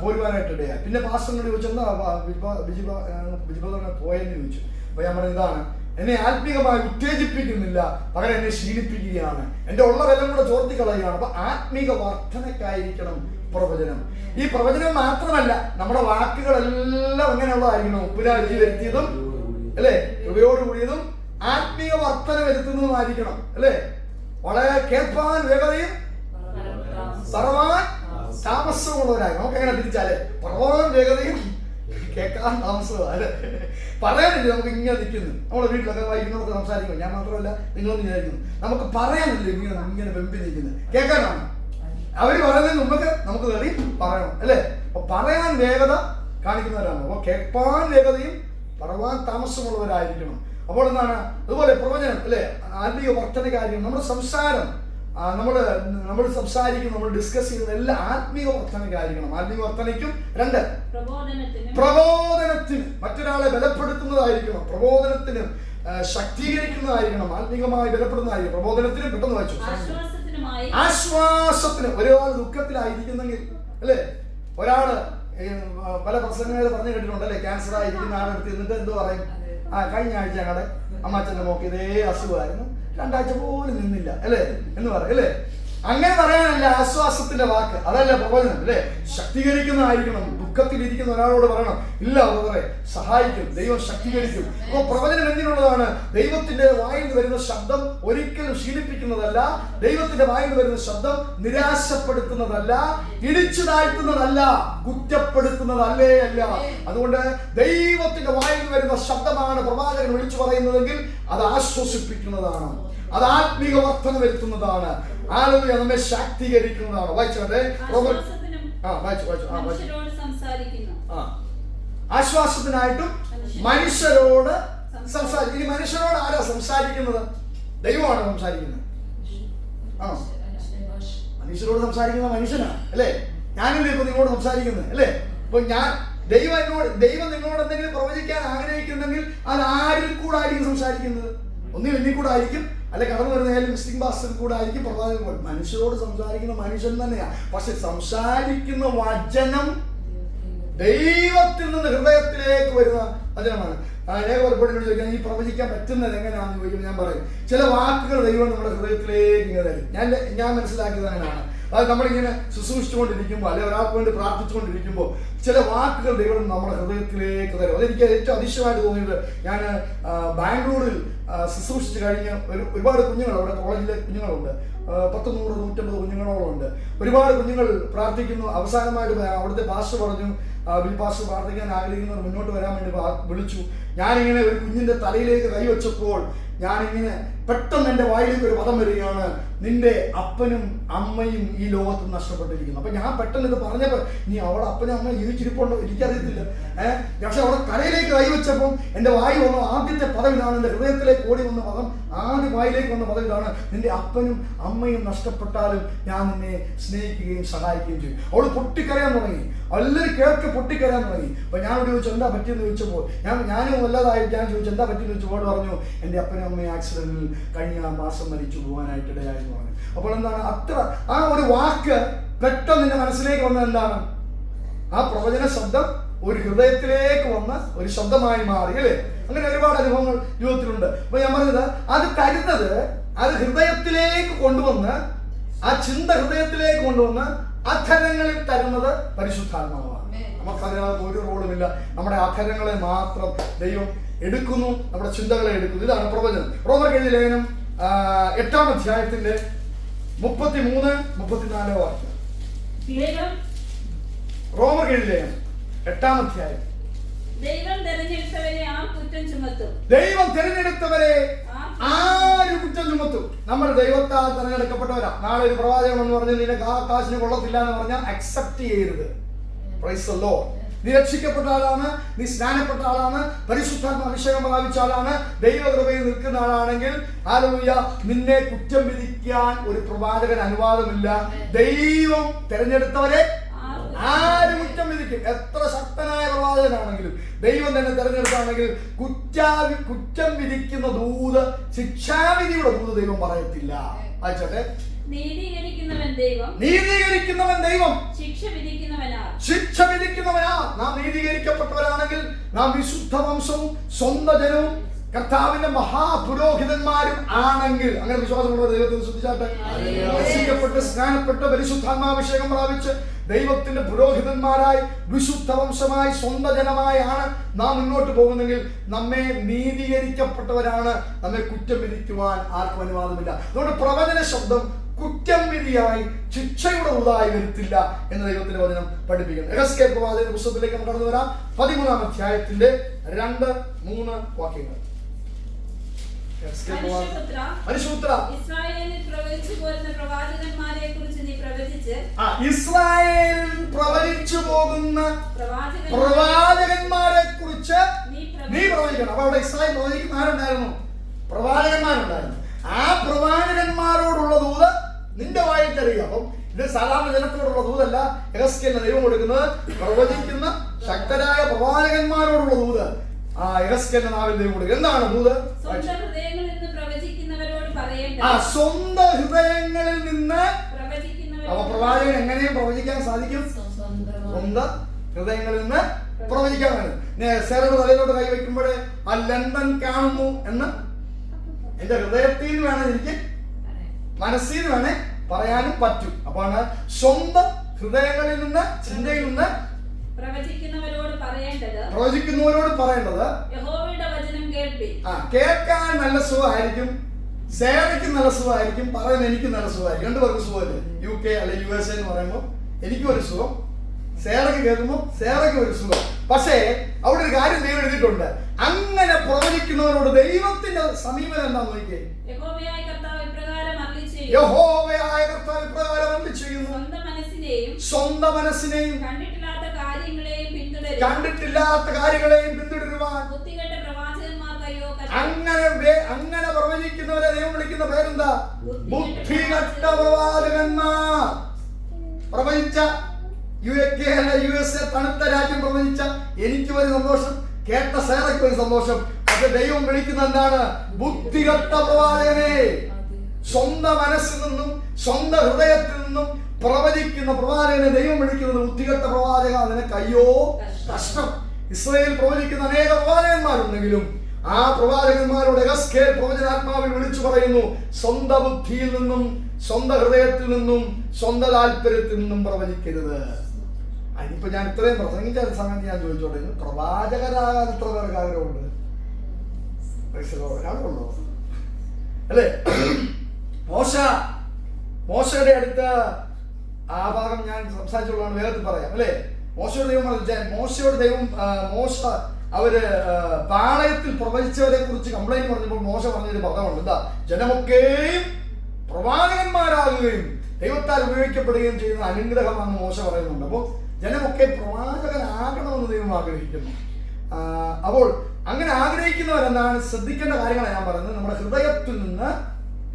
പോരുവാനായിട്ടിടയാ. പിന്നെ പാസ്റ്ററിനോട് ചോദിച്ചെന്താ ബിജിബോധന പോയെന്ന് ചോദിച്ചു. അപ്പൊ ഞാൻ പറഞ്ഞത് ഇതാണ്, എന്നെ ആത്മീകമായി ഉത്തേജിപ്പിക്കുന്നില്ല, പകരം എന്നെ ക്ഷീണിപ്പിക്കുകയാണ്, എന്റെ ഉള്ള ബലം കൂടെ ചോർത്തിക്കളയുകയാണ്. അപ്പൊ ആത്മീക വർധനക്കായിരിക്കണം പ്രവചനം. ഈ പ്രവചനം മാത്രമല്ല, നമ്മുടെ വാക്കുകളെല്ലാം എങ്ങനെയുള്ളതായിരിക്കണം? ഉപ്പിനാഴ്ച വരുത്തിയതും, അല്ലെ, കൃപയോടുകൂടിയതും ആത്മീക വർധന വരുത്തുന്നതുമായിരിക്കണം, അല്ലെ? വളരെ കേൾപ്പാൻ വേഗതയും പറവാൻ താമസമുള്ളവരായി. നമുക്ക് എങ്ങനെ തിരിച്ചാലേ? പറവാൻ വേഗതയും കേൾക്കാൻ താമസവും, അല്ലെ? പറയാനില്ല. നമുക്ക് ഇങ്ങനെ നിൽക്കുന്നു, നമ്മുടെ വീട്ടിലൊക്കെ വായിക്കുന്നവർക്ക് സംസാരിക്കും. ഞാൻ മാത്രമല്ല, നിങ്ങളൊന്നും വിചാരിക്കുന്നു നമുക്ക് പറയാനില്ല. ഇങ്ങനെ വെമ്പി നിൽക്കുന്നത് കേൾക്കാനാണ്. അവര് പറയുന്നതിന് നമുക്ക് കയറി പറയണം, അല്ലെ? അപ്പൊ പറയാൻ വേഗത കാണിക്കുന്നവരാണ്. അപ്പൊ കേൾപ്പാൻ വേഗതയും പറവാൻ താമസമുള്ളവരായിരിക്കണം. അപ്പോൾ എന്താണ്? അതുപോലെ പ്രവചനം, അല്ലെ? ആത്മീയ വർധന കാര്യം, നമ്മുടെ സംസാരം, നമ്മൾ സംസാരിക്കും, നമ്മൾ ഡിസ്കസ് ചെയ്യുന്ന എല്ലാം ആത്മീയ വർധനയ്ക്കായിരിക്കണം. ആത്മീയ വർധനയ്ക്കും 2 പ്രബോധനത്തിന് മറ്റൊരാളെ ബലപ്പെടുത്തുന്നതായിരിക്കണം. പ്രബോധനത്തിന് ശക്തീകരിക്കുന്നതായിരിക്കണം. ആത്മീകമായി ബലപ്പെടുന്നതായിരിക്കും. പ്രബോധനത്തിനും പെട്ടെന്ന് വായിച്ചു. ആശ്വാസത്തിന്. ഒരാൾ ദുഃഖത്തിലായിരിക്കുന്നെങ്കിൽ, അല്ലെ? ഒരാള് പല പ്രസംഗങ്ങൾ പറഞ്ഞു കേട്ടിട്ടുണ്ട്, അല്ലെ? ക്യാൻസർ ആയിരിക്കുന്ന ആളെടുത്ത് എന്നിട്ട് എന്ത് പറയും? കഴിഞ്ഞ ആഴ്ച ഞങ്ങളുടെ അമ്മാച്ചന്റെ മോക്ക് ഇതേ അസുഖമായിരുന്നു, 2 ആഴ്ച പോലും നിന്നില്ല, അല്ലേ എന്ന് പറയും, അല്ലേ? അങ്ങനെ പറയാനല്ല ആശ്വാസത്തിന്റെ വാക്ക്, അതല്ല പ്രവചനം, അല്ലേ? ശക്തീകരിക്കുന്നതായിരിക്കണം. ദുഃഖത്തിലിരിക്കുന്ന ഒരാളോട് പറയണം, ഇല്ല ബ്രദറെ, സഹായിക്കും, ദൈവം ശക്തീകരിക്കും. അപ്പോൾ പ്രവചനം എന്തിനുള്ളതാണ്? ദൈവത്തിന്റെ വായിൽ നിന്ന് വരുന്ന ശബ്ദം ഒരിക്കലും ക്ഷീണിപ്പിക്കുന്നതല്ല. ദൈവത്തിന്റെ വായിൽ നിന്ന് വരുന്ന ശബ്ദം നിരാശപ്പെടുത്തുന്നതല്ല, ഇടിച്ചു താഴ്ത്തുന്നതല്ല, കുറ്റപ്പെടുത്തുന്നതല്ലേ അല്ല. അതുകൊണ്ട് ദൈവത്തിന്റെ വായിൽ നിന്ന് വരുന്ന ശബ്ദമാണ് പ്രവാചകൻ വിളിച്ചു പറയുന്നതെങ്കിൽ അത് ആശ്വസിപ്പിക്കുന്നതാണ്, അത് ആത്മീക വർധന വരുത്തുന്നതാണ്, ഹല്ലേലൂയ, നമ്മെ ശാക്തീകരിക്കുന്നതാണ്. വായിച്ചോട്ടെ. ആശ്വാസത്തിനായിട്ടും മനുഷ്യരോട് സംസാരിക്കും. ഇനി മനുഷ്യരോട് ആരാ സംസാരിക്കുന്നത്? ദൈവമാണ് സംസാരിക്കുന്നത്. ഈശ്വരോട് സംസാരിക്കുന്ന മനുഷ്യനാണ് അല്ലേ? ഞാനല്ലേ ഇപ്പൊ നിങ്ങളോട് സംസാരിക്കുന്നത് അല്ലേ? അപ്പൊ ദൈവം നിങ്ങളോട് എന്തെങ്കിലും പ്രവചിക്കാൻ ആഗ്രഹിക്കുന്നെങ്കിൽ അത് ആരിൽ കൂടെ ആയിരിക്കും സംസാരിക്കുന്നത്? ഒന്നിൽ എന്നിൽ കൂടെ ആയിരിക്കും, അല്ലെ കടന്നു വരുന്ന മിസ്റ്റിംഗ് പാസ്റ്ററിൽ കൂടെ ആയിരിക്കും, പ്രവാചകൻ. മനുഷ്യരോട് സംസാരിക്കുന്ന മനുഷ്യൻ തന്നെയാണ്. പക്ഷെ സംസാരിക്കുന്ന വചനം ദൈവത്തിൽ നിന്ന് ഹൃദയത്തിലേക്ക് വരുന്ന വചനമാണ്. പലപ്പോഴും ചോദിക്കാൻ ഈ പ്രവചിക്കാൻ പറ്റുന്നത് എങ്ങനെയാണെന്ന് ചോദിക്കുമ്പോൾ ഞാൻ പറയും, ചില വാക്കുകൾ ദൈവം നമ്മുടെ ഹൃദയത്തിലേക്ക് ഇങ്ങനെ തരും. ഞാൻ മനസ്സിലാക്കിയത് അങ്ങനെയാണ്. അത് നമ്മളിങ്ങനെ ശുശ്രൂഷിച്ചുകൊണ്ടിരിക്കുമ്പോൾ അല്ലെ ഒരാൾക്ക് വേണ്ടി പ്രാർത്ഥിച്ചുകൊണ്ടിരിക്കുമ്പോൾ ചില വാക്കുകൾ ദൈവം നമ്മുടെ ഹൃദയത്തിലേക്ക് തരും. അതെനിക്ക് ഏറ്റവും അതിശയമായിട്ട് തോന്നിയത്, ഞാൻ ബാംഗ്ലൂരിൽ ശുശ്രൂഷിച്ച് കഴിഞ്ഞ് ഒരുപാട് കുഞ്ഞുങ്ങൾ, അവിടെ കോളേജിലെ കുഞ്ഞുങ്ങളുണ്ട്, 100-150 കുഞ്ഞുങ്ങളോളം ഉണ്ട്. ഒരുപാട് കുഞ്ഞുങ്ങൾ പ്രാർത്ഥിക്കുന്നു. അവസാനമായിട്ട് അവിടുത്തെ പാസ്റ്റർ പറഞ്ഞു, ബിൽ പാസ്റ്റർ പ്രാർത്ഥിക്കാൻ ആഗ്രഹിക്കുന്നവർ മുന്നോട്ട് വരാൻ വേണ്ടി വിളിച്ചു. ഞാനിങ്ങനെ ഒരു കുഞ്ഞിന്റെ തലയിലേക്ക് കൈവച്ചപ്പോൾ ഞാനിങ്ങനെ പെട്ടെന്ന് എൻ്റെ വായിലേക്ക് ഒരു പദം വരികയാണ്, നിന്റെ അപ്പനും അമ്മയും ഈ ലോകത്ത് നഷ്ടപ്പെട്ടിരിക്കുന്നു. അപ്പൊ ഞാൻ പെട്ടെന്ന് ഇത് പറഞ്ഞപ്പോൾ, നീ അവിടെ അപ്പനും അമ്മയും ജീവിച്ചിരിപ്പുണ്ടോ എനിക്കറിയത്തില്ല, പക്ഷെ അവിടെ തലയിലേക്ക് കൈവച്ചപ്പം എൻ്റെ വായി വന്ന ആദ്യത്തെ പദം ഇതാണ്, എൻ്റെ ഹൃദയത്തിലേക്ക് ഓടി വന്ന പദം, ആദ്യ വായിലേക്ക് വന്ന പദം ഇതാണ്, നിന്റെ അപ്പനും അമ്മയും നഷ്ടപ്പെട്ടാലും ഞാൻ നിന്നെ സ്നേഹിക്കുകയും സഹായിക്കുകയും ചെയ്യും. അവൾ പൊട്ടിക്കരയാൻ തുടങ്ങി, എല്ലാവരും കേൾക്ക് പൊട്ടിക്കരയാൻ തുടങ്ങി. അപ്പൊ ഞാൻ ഇവിടെ ചോദിച്ചു എന്താ പറ്റിയെന്ന് ചോദിച്ചപ്പോൾ ഞാനും വല്ലതായിട്ട് ഞാൻ ചോദിച്ചു എന്താ പറ്റിയെന്ന് ചോദിച്ചപ്പോൾ പറഞ്ഞു, എൻ്റെ അപ്പനും അമ്മയും ആക്സിഡന്റിൽ കഴിഞ്ഞ മാസം മരിച്ചു പോകാനായിട്ട് ഇടയായെന്ന് പറഞ്ഞു. അപ്പോൾ എന്താണ്, അത്ര ആ ഒരു വാക്ക് പെട്ടെന്ന് നിന്റെ മനസ്സിലേക്ക് വന്നത് എന്താണ്? ആ പ്രവചന ശബ്ദം ഒരു ഹൃദയത്തിലേക്ക് വന്ന ഒരു ശബ്ദമായി മാറി അല്ലേ? അങ്ങനെ ഒരുപാട് അനുഭവങ്ങൾ ജീവിതത്തിലുണ്ട്. അപ്പൊ ഞാൻ പറഞ്ഞത്, അത് തരുന്നത്, അത് ഹൃദയത്തിലേക്ക് കൊണ്ടുവന്ന്, ആ ചിന്ത ഹൃദയത്തിലേക്ക് കൊണ്ടുവന്ന് അധരങ്ങളിൽ തരുന്നത് പരിശുദ്ധാത്മാവാണ്. നമുക്കതിനകത്ത് ഒരു റോളുമില്ല. നമ്മുടെ അധരങ്ങളെ മാത്രം ദൈവം എടുക്കുന്നു, നമ്മുടെ ചിന്തകളെ എടുക്കുന്നു. ഇതാണ് പ്രവചനം. റോമർക്കെഴുതിയ ലേഖനം 8-ാം അധ്യായത്തിന്റെ 33-34 വാക്യം. റോമർക്കെഴുതിയ ലേഖനം 8-ാം അധ്യായം. ദൈവം തിരഞ്ഞെടുത്തവരെ ആര് കുറ്റം ചുമത്തും? നമ്മൾ ദൈവത്താൽ തിരഞ്ഞെടുക്കപ്പെട്ടവരാ. നാളെ ഒരു പ്രവാചകൻ എന്ന് പറഞ്ഞ് നിനക്ക് ആ കാശിന് കൊള്ളത്തില്ല എന്ന് പറഞ്ഞാൽ അക്സെപ്റ്റ് ചെയ്യരുത്. Price the Lord. നീ രക്ഷിക്കപ്പെട്ട ആളാണ്, നീ സ്നാനപ്പെട്ട ആളാണ്, പരിശുദ്ധാത്മ അഭിഷേകം പ്രാപിച്ച ആളാണ്, ദൈവകൃപയിൽ നിൽക്കുന്ന ആളാണെങ്കിൽ ഹല്ലേലൂയ, നിന്നെ കുറ്റം വിധിക്കാൻ ഒരു പ്രവാചകൻ അനുവാദമില്ല. ദൈവം തിരഞ്ഞെടുത്തവരെ ആര് കുറ്റം വിധിക്കും? എത്ര ശക്തനായ പ്രവാചകനാണെങ്കിലും ദൈവം തന്നെ തിരഞ്ഞെടുത്താണെങ്കിൽ കുറ്റം വിധിക്കുന്ന ദൂത്, ശിക്ഷാവിധിയുടെ ദൂത് ദൈവം പറയത്തില്ല. അയച്ചോട്ടെ. നീതീകരിക്കുന്നവൻ ദൈവം, ശിക്ഷ വിധിക്കുന്നവനാ. നാം നീതീകരിക്കപ്പെട്ടവരാണെങ്കിൽ നാം വിശുദ്ധ വംശവും സ്വന്തം ജനവും കർത്താവിന്റെ മഹാപുരോഹിതന്മാരും ആണെങ്കിൽ, അങ്ങനെ വിശ്വാസമുള്ളവർ ദൈവത്തെ ശ്രദ്ധിച്ചാട്ടെ. രക്ഷിക്കപ്പെട്ട് സ്നാനപ്പെട്ട് പരിശുദ്ധാത്മാഭിഷേകം പ്രാപിച്ച് ദൈവത്തിന്റെ പുരോഹിതന്മാരായി വിശുദ്ധ വംശമായി സ്വന്തം ജനമായാണ് നാം മുന്നോട്ട് പോകുന്നെങ്കിൽ നമ്മെ നീതീകരിക്കപ്പെട്ടവരാണ്. നമ്മെ കുറ്റം വിധിക്കുവാൻ ആർക്കും അനുവാദമില്ല. അതുകൊണ്ട് പ്രവചന ശബ്ദം കുറ്റം വിധിയായി ശിക്ഷയുടെ ഉള്ളതായി വരുത്തില്ല എന്ന് ദൈവത്തിന്റെ വചനം പഠിപ്പിക്കുന്നു. യെഹെസ്കേൽ പ്രവാചകന്റെ പുസ്തകത്തിലേക്ക് നമുക്ക് കടന്നു വരാം. 13-ാം അധ്യായത്തിന്റെ 2-3 വാക്യങ്ങൾ. ഇസ്രായേലിൽ പ്രവചിച്ചു പോകുന്ന പ്രവാചകന്മാരെ കുറിച്ച് നീ പ്രവചിക്കണം. അപ്പൊ അവിടെ ഇസ്രായേൽ പ്രവചിക്കുന്ന ആരുണ്ടായിരുന്നു? പ്രവാചകന്മാരുണ്ടായിരുന്നു. ആ പ്രവാചകന്മാരോടുള്ള ദൂത് നിന്റെ വായിൽ തരിക. അപ്പം ഇത് സാധാരണ ജനത്തോടുള്ള ദൂതല്ല. യെഹെസ്കേലിന് ദൈവം കൊടുക്കുന്നത് പ്രവചിക്കുന്ന ശക്തരായ പ്രവാചകന്മാരോടുള്ള ദൂത് യെഹെസ്കേലിന്റെ നാവിൽ ദൈവം കൊടുക്കുക. എന്താണ് ദൂത്? സ്വന്തം ഹൃദയങ്ങളിൽ നിന്ന്. അപ്പൊ പ്രവാചകൻ എങ്ങനെയും പ്രവചിക്കാൻ സാധിക്കും? സ്വന്തം ഹൃദയങ്ങളിൽ നിന്ന് പ്രവചിക്കാൻ വേണം. സേറയുടെ തലയിലോട്ട് കൈവയ്ക്കുമ്പോഴേ ആ ലണ്ടൻ കാണുന്നു എന്ന് എന്റെ ഹൃദയത്തിൽ നിന്ന് വേണം, എനിക്ക് മനസ്സിൽ നിന്ന് വേണേ പറയാനും പറ്റും. അപ്പൊ സ്വന്തം ഹൃദയങ്ങളിൽ നിന്ന്, ചിന്തയിൽ നിന്ന് പ്രവചിക്കുന്നവരോട് പറയേണ്ടത് യഹോവയുടെ വചനം കേൾപ്പിൻ. കേൾക്കാൻ നല്ല സുഖമായിരിക്കും, സേവയ്ക്ക് നല്ല സുഖമായിരിക്കും, പറയാൻ എനിക്ക് നല്ല സുഖമായിരിക്കും. രണ്ടുപേർക്ക് സുഖമല്ലേ? UK അല്ലെ USA എന്ന് പറയുമ്പോൾ എനിക്കും ഒരു സുഖം, സേറയ്ക്ക് കേൾക്കുമ്പോൾ സേറയ്ക്ക് ഒരു സുഖം. പക്ഷേ അവിടെ ഒരു കാര്യം ദൈവം എഴുതിയിട്ടുണ്ട്. അങ്ങനെ പ്രവചിക്കുന്നവരോട് ദൈവത്തിന്റെ സമീപനം എന്താന്ന് നോക്കിയേ. യഹോവയായ കർത്താവ് ഇപ്രകാരം അരുളി ചെയ്യുന്നു, സ്വന്തം മനസ്സിനെയും കണ്ടിട്ടില്ലാത്ത കാര്യങ്ങളെയും പിന്തുടരുവാൻ. അങ്ങനെ പ്രവചിക്കുന്നവരെ ദൈവം വിളിക്കുന്ന പേരെന്താ? ബുദ്ധികെട്ട പ്രവാചകന്മാർ. USA തണുത്ത രാജ്യം പ്രവചിച്ച എനിക്ക് ഒരു സന്തോഷം, കേട്ട സേറയ്ക്ക് ഒരു സന്തോഷം. പക്ഷെ ദൈവം വിളിക്കുന്ന എന്താണ്? ബുദ്ധികെട്ട പ്രവാചകനെ. സ്വന്തം മനസ്സിൽ നിന്നും സ്വന്തം ഹൃദയത്തിൽ നിന്നും പ്രവചിക്കുന്ന പ്രവാചകനെ ദൈവം വിളിക്കുന്നത് ബുദ്ധികെട്ട പ്രവാചക, നിനക്ക് അയ്യോ കഷ്ടം. ഇസ്രായേൽ പ്രവചിക്കുന്ന അനേക പ്രവാചകന്മാരുണ്ടെങ്കിലും ആ പ്രവാചകന്മാരുടെ യെഹെസ്കേൽ പ്രവചനാത്മാവിൽ വിളിച്ചു പറയുന്നു, സ്വന്തം ബുദ്ധിയിൽ നിന്നും സ്വന്തം ഹൃദയത്തിൽ നിന്നും സ്വന്തം താല്പര്യത്തിൽ നിന്നും പ്രവചിക്കരുത്. അതിനിപ്പോ ഞാൻ ഇത്രയും പ്രസംഗിച്ച സമയത്ത് ഞാൻ ചോദിച്ചോട്ടെ, പ്രവാചകരാകാൻ എത്ര പേർക്ക് ആഗ്രഹമുണ്ട്? ഒരാളുണ്ടോ അല്ലേ? മോശയുടെ അടുത്ത് ആ ഭാഗം ഞാൻ സംസാരിച്ചുള്ളതാണ്, വേഗത്തിൽ പറയാം അല്ലേ? മോശയോട് ദൈവം അവര് പാളയത്തിൽ പ്രവചിച്ചവരെ കുറിച്ച് കംപ്ലൈന്റ് പറഞ്ഞപ്പോൾ മോശ പറഞ്ഞൊരു പദമുണ്ട്, എന്താ? ജനമൊക്കെയും പ്രവാചകന്മാരാകുകയും ദൈവത്താൽ ഉപയോഗിക്കപ്പെടുകയും ചെയ്യുന്ന അനുഗ്രഹമാണെന്ന് മോശ പറയുന്നുണ്ട്. അപ്പോൾ ജനമൊക്കെ പ്രവാചകനാകണമെന്ന് ദൈവം ആഗ്രഹിക്കുന്നു. അപ്പോൾ അങ്ങനെ ആഗ്രഹിക്കുന്നവരെന്താണ്? ശ്രദ്ധിക്കേണ്ട കാര്യങ്ങളാണ് ഞാൻ പറയുന്നത്. നമ്മുടെ ഹൃദയത്തിൽ നിന്ന്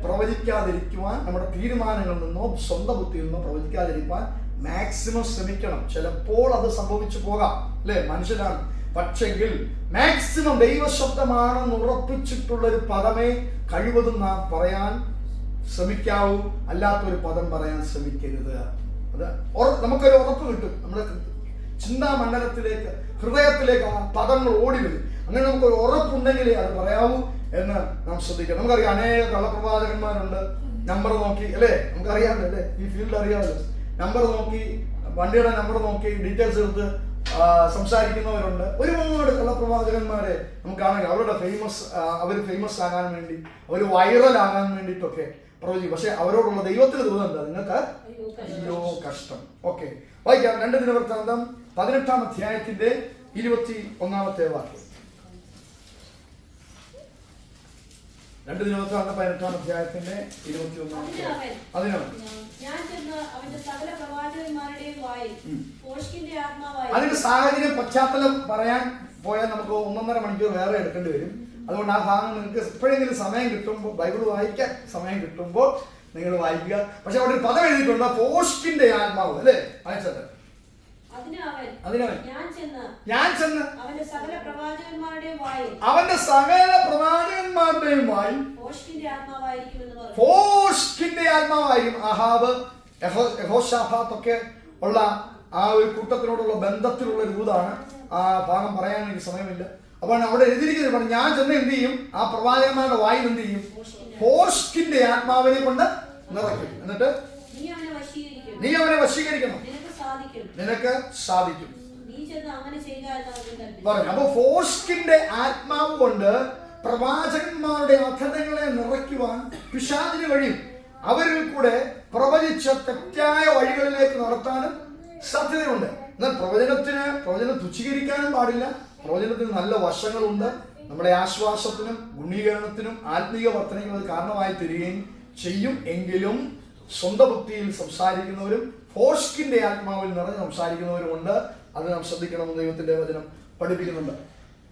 പ്രവചിക്കാതിരിക്കുവാൻ, നമ്മുടെ തീരുമാനങ്ങളിൽ നിന്നോ സ്വന്തം ബുദ്ധിയിൽ നിന്നോ പ്രവചിക്കാതിരിക്കാൻ മാക്സിമം ശ്രമിക്കണം. ചിലപ്പോൾ അത് സംഭവിച്ചു പോകാം അല്ലെ, മനുഷ്യനാണ്. പക്ഷെങ്കിൽ മാക്സിമം ദൈവശബ്ദമാണെന്ന് ഉറപ്പിച്ചിട്ടുള്ളൊരു പദമേ കഴിവതും നാം പറയാൻ ശ്രമിക്കാവൂ, അല്ലാത്തൊരു പദം പറയാൻ ശ്രമിക്കരുത്. അത് നമുക്കൊരു ഉറപ്പ് കിട്ടും, നമ്മുടെ ചിന്താമണ്ഡലത്തിലേക്ക് ഹൃദയത്തിലേക്ക് ആ പദങ്ങൾ ഓടി വരും. അങ്ങനെ നമുക്കൊരു ഉറപ്പുണ്ടെങ്കിലേ അത് പറയാവൂ എന്ന് നാം ശ്രദ്ധിക്കണം. നമുക്കറിയാം അനേക കള്ളപ്രവാചകന്മാരുണ്ട്. നമ്പർ നോക്കി അല്ലേ, നമുക്കറിയാമല്ലോ അല്ലേ, ഈ ഫീൽഡ് അറിയാമല്ലോ. നമ്പർ നോക്കി, വണ്ടിയുടെ നമ്പർ നോക്കി ഡീറ്റെയിൽസ് എടുത്ത് സംസാരിക്കുന്നവരുണ്ട്. ഒരുപാട് കള്ളപ്രവാചകന്മാരെ നമുക്ക് കാണാം. അവരുടെ അവർ ഫേമസ് ആകാൻ വേണ്ടി, അവർ വൈറൽ ആകാൻ വേണ്ടിയിട്ടൊക്കെ പ്രവചിക്കും. പക്ഷെ അവരോടുള്ള ദൈവത്തിന് തോന്നുന്നുണ്ട്, നിങ്ങൾക്ക് അയ്യോ കഷ്ടം. ഓക്കെ, വായിക്കാം. 2 ദിനവൃത്താന്തം 18-ാം അധ്യായത്തിന്റെ 21-ാമത്തെ വാക്യം. 2 ദിനവൃത്താന്തം 18-ാം അധ്യായത്തിന്റെ 21-ാമത്തെ. അതിന്റെ സാഹചര്യം പശ്ചാത്തലം പറയാൻ പോയാൽ നമുക്ക് 1.5 മണിക്കൂർ വേറെ എടുക്കേണ്ടി വരും. അതുകൊണ്ട് ആ ഭാഗം നിങ്ങൾക്ക് എപ്പോഴെങ്കിലും സമയം കിട്ടുമ്പോൾ, ബൈബിൾ വായിക്കാൻ സമയം കിട്ടുമ്പോൾ നിങ്ങൾ വായിക്കുക. പക്ഷെ അവിടെ ഒരു പദം എഴുതിയിട്ടുണ്ട്, ഫോഷ്കിന്റെ ആത്മാവ് അല്ലേ? വായിച്ചത്. ഞാൻ ചെന്ന് അവന്റെ സകല പ്രവാചകന്മാരുടെയും വായിൽ ഫോഷ്കിന്റെ ആത്മാവായിരിക്കും. അഹാബ്, യഹോശാഫാത്തൊക്കെ ഉള്ള ആ ഒരു കൂട്ടത്തിനോടുള്ള ബന്ധത്തിലുള്ള ഒരു ദൂതാണ്. ആ ഭാഗം പറയാൻ എനിക്ക് സമയമില്ല. അപ്പോൾ അവിടെ എഴുതിയിരിക്കുന്നത്, ഞാൻ ചെന്ന് എന്ത് ചെയ്യും? ആ പ്രവാചകന്മാരുടെ വായിൽ എന്ത് ചെയ്യും? ഫോഷ്കിന്റെ ആത്മാവിനെ കൊണ്ട് നിറയ്ക്കും. എന്നിട്ട് നീ അവനെ വശീകരിക്കണം, നിനക്ക് സാധിക്കും പറഞ്ഞു. അപ്പൊ ഫോഷ്കിന്റെ ആത്മാവ് കൊണ്ട് പ്രവാചകന്മാരുടെ അധരങ്ങളെ നിറയ്ക്കുവാൻ പിശാചിന് കഴിയും. അവരിൽ കൂടെ പ്രവചിച്ച തെറ്റായ വഴികളിലേക്ക് നടത്താനും സാധ്യതയുണ്ട്. എന്നാൽ പ്രവചനം തുച്ഛീകരിക്കാനും പാടില്ല. പ്രവചനത്തിന് നല്ല വശങ്ങളുണ്ട്. നമ്മുടെ ആശ്വാസത്തിനും ഗുണീകരണത്തിനും ആത്മീയ വർധനയ്ക്കും അത് കാരണമായി തീരുകയും ചെയ്യും. എങ്കിലും സ്വന്തം ബുദ്ധിയിൽ സംസാരിക്കുന്നവരും ഫോഷ്കിന്റെ ആത്മാവിൽ നിറഞ്ഞ് സംസാരിക്കുന്നവരുമുണ്ട്. അത് നാം ശ്രദ്ധിക്കണമെന്ന് ദൈവത്തിന്റെ വചനം പഠിപ്പിക്കുന്നുണ്ട്.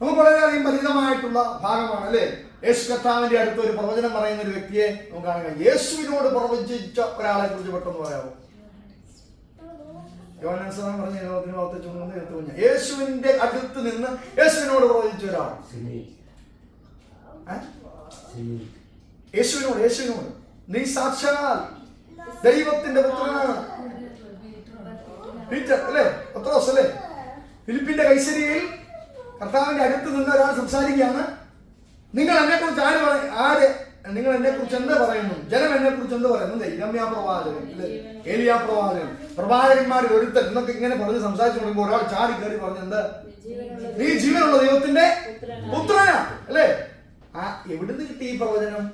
നമുക്ക് വളരെയധികം പരിചിതമായിട്ടുള്ള ഭാഗമാണ് അല്ലേ? യേശു കർത്താവിന്റെ അടുത്ത് ഒരു പ്രവചനം പറയുന്ന ഒരു വ്യക്തിയെ നമുക്ക് കാണാം. യേശുവിനോട് പ്രവചിച്ച ഒരാളെ കുറിച്ച് പെട്ടെന്ന് പറയാമോ? യോഹന്നാൻ പറഞ്ഞ യേശുവിന്റെ അടുത്ത് നിന്ന് യേശുവിനോട് പ്രവചിച്ച ഒരാൾ. യേശുവിനോട് നീ സാക്ഷാൽ ദൈവത്തിന്റെ പുത്രനാണ്. പീറ്റർ അല്ലേ, പത്രോസ് അല്ലേ? ഫിലിപ്പിന്റെ കൈസരിയിൽ കർത്താവിന്റെ അടുത്ത് നിന്ന് ഒരാൾ സംസാരിക്കുകയാണ്. നിങ്ങൾ എന്നെ കുറിച്ച് നിങ്ങൾ എന്നെ കുറിച്ച് എന്ത് പറയുന്നു? ജനം എന്നെ കുറിച്ച് എന്ത് പറയുന്നു? ഇരമ്യാ പ്രവാചകൻ, ഏലിയാ പ്രവാചകൻ, പ്രവാചകന്മാരിൽ ഒരുത്തൻ എന്നൊക്കെ ഇങ്ങനെ പറഞ്ഞ് സംസാരിച്ചു കൊടുക്കുമ്പോൾ ഒരാൾ ചാടി കയറി പറഞ്ഞെന്ത്? നീ ജീവനുള്ള ദൈവത്തിന്റെ പുത്രനാ അല്ലേ? എവിടുന്ന് കിട്ടി ഈ പ്രവചനം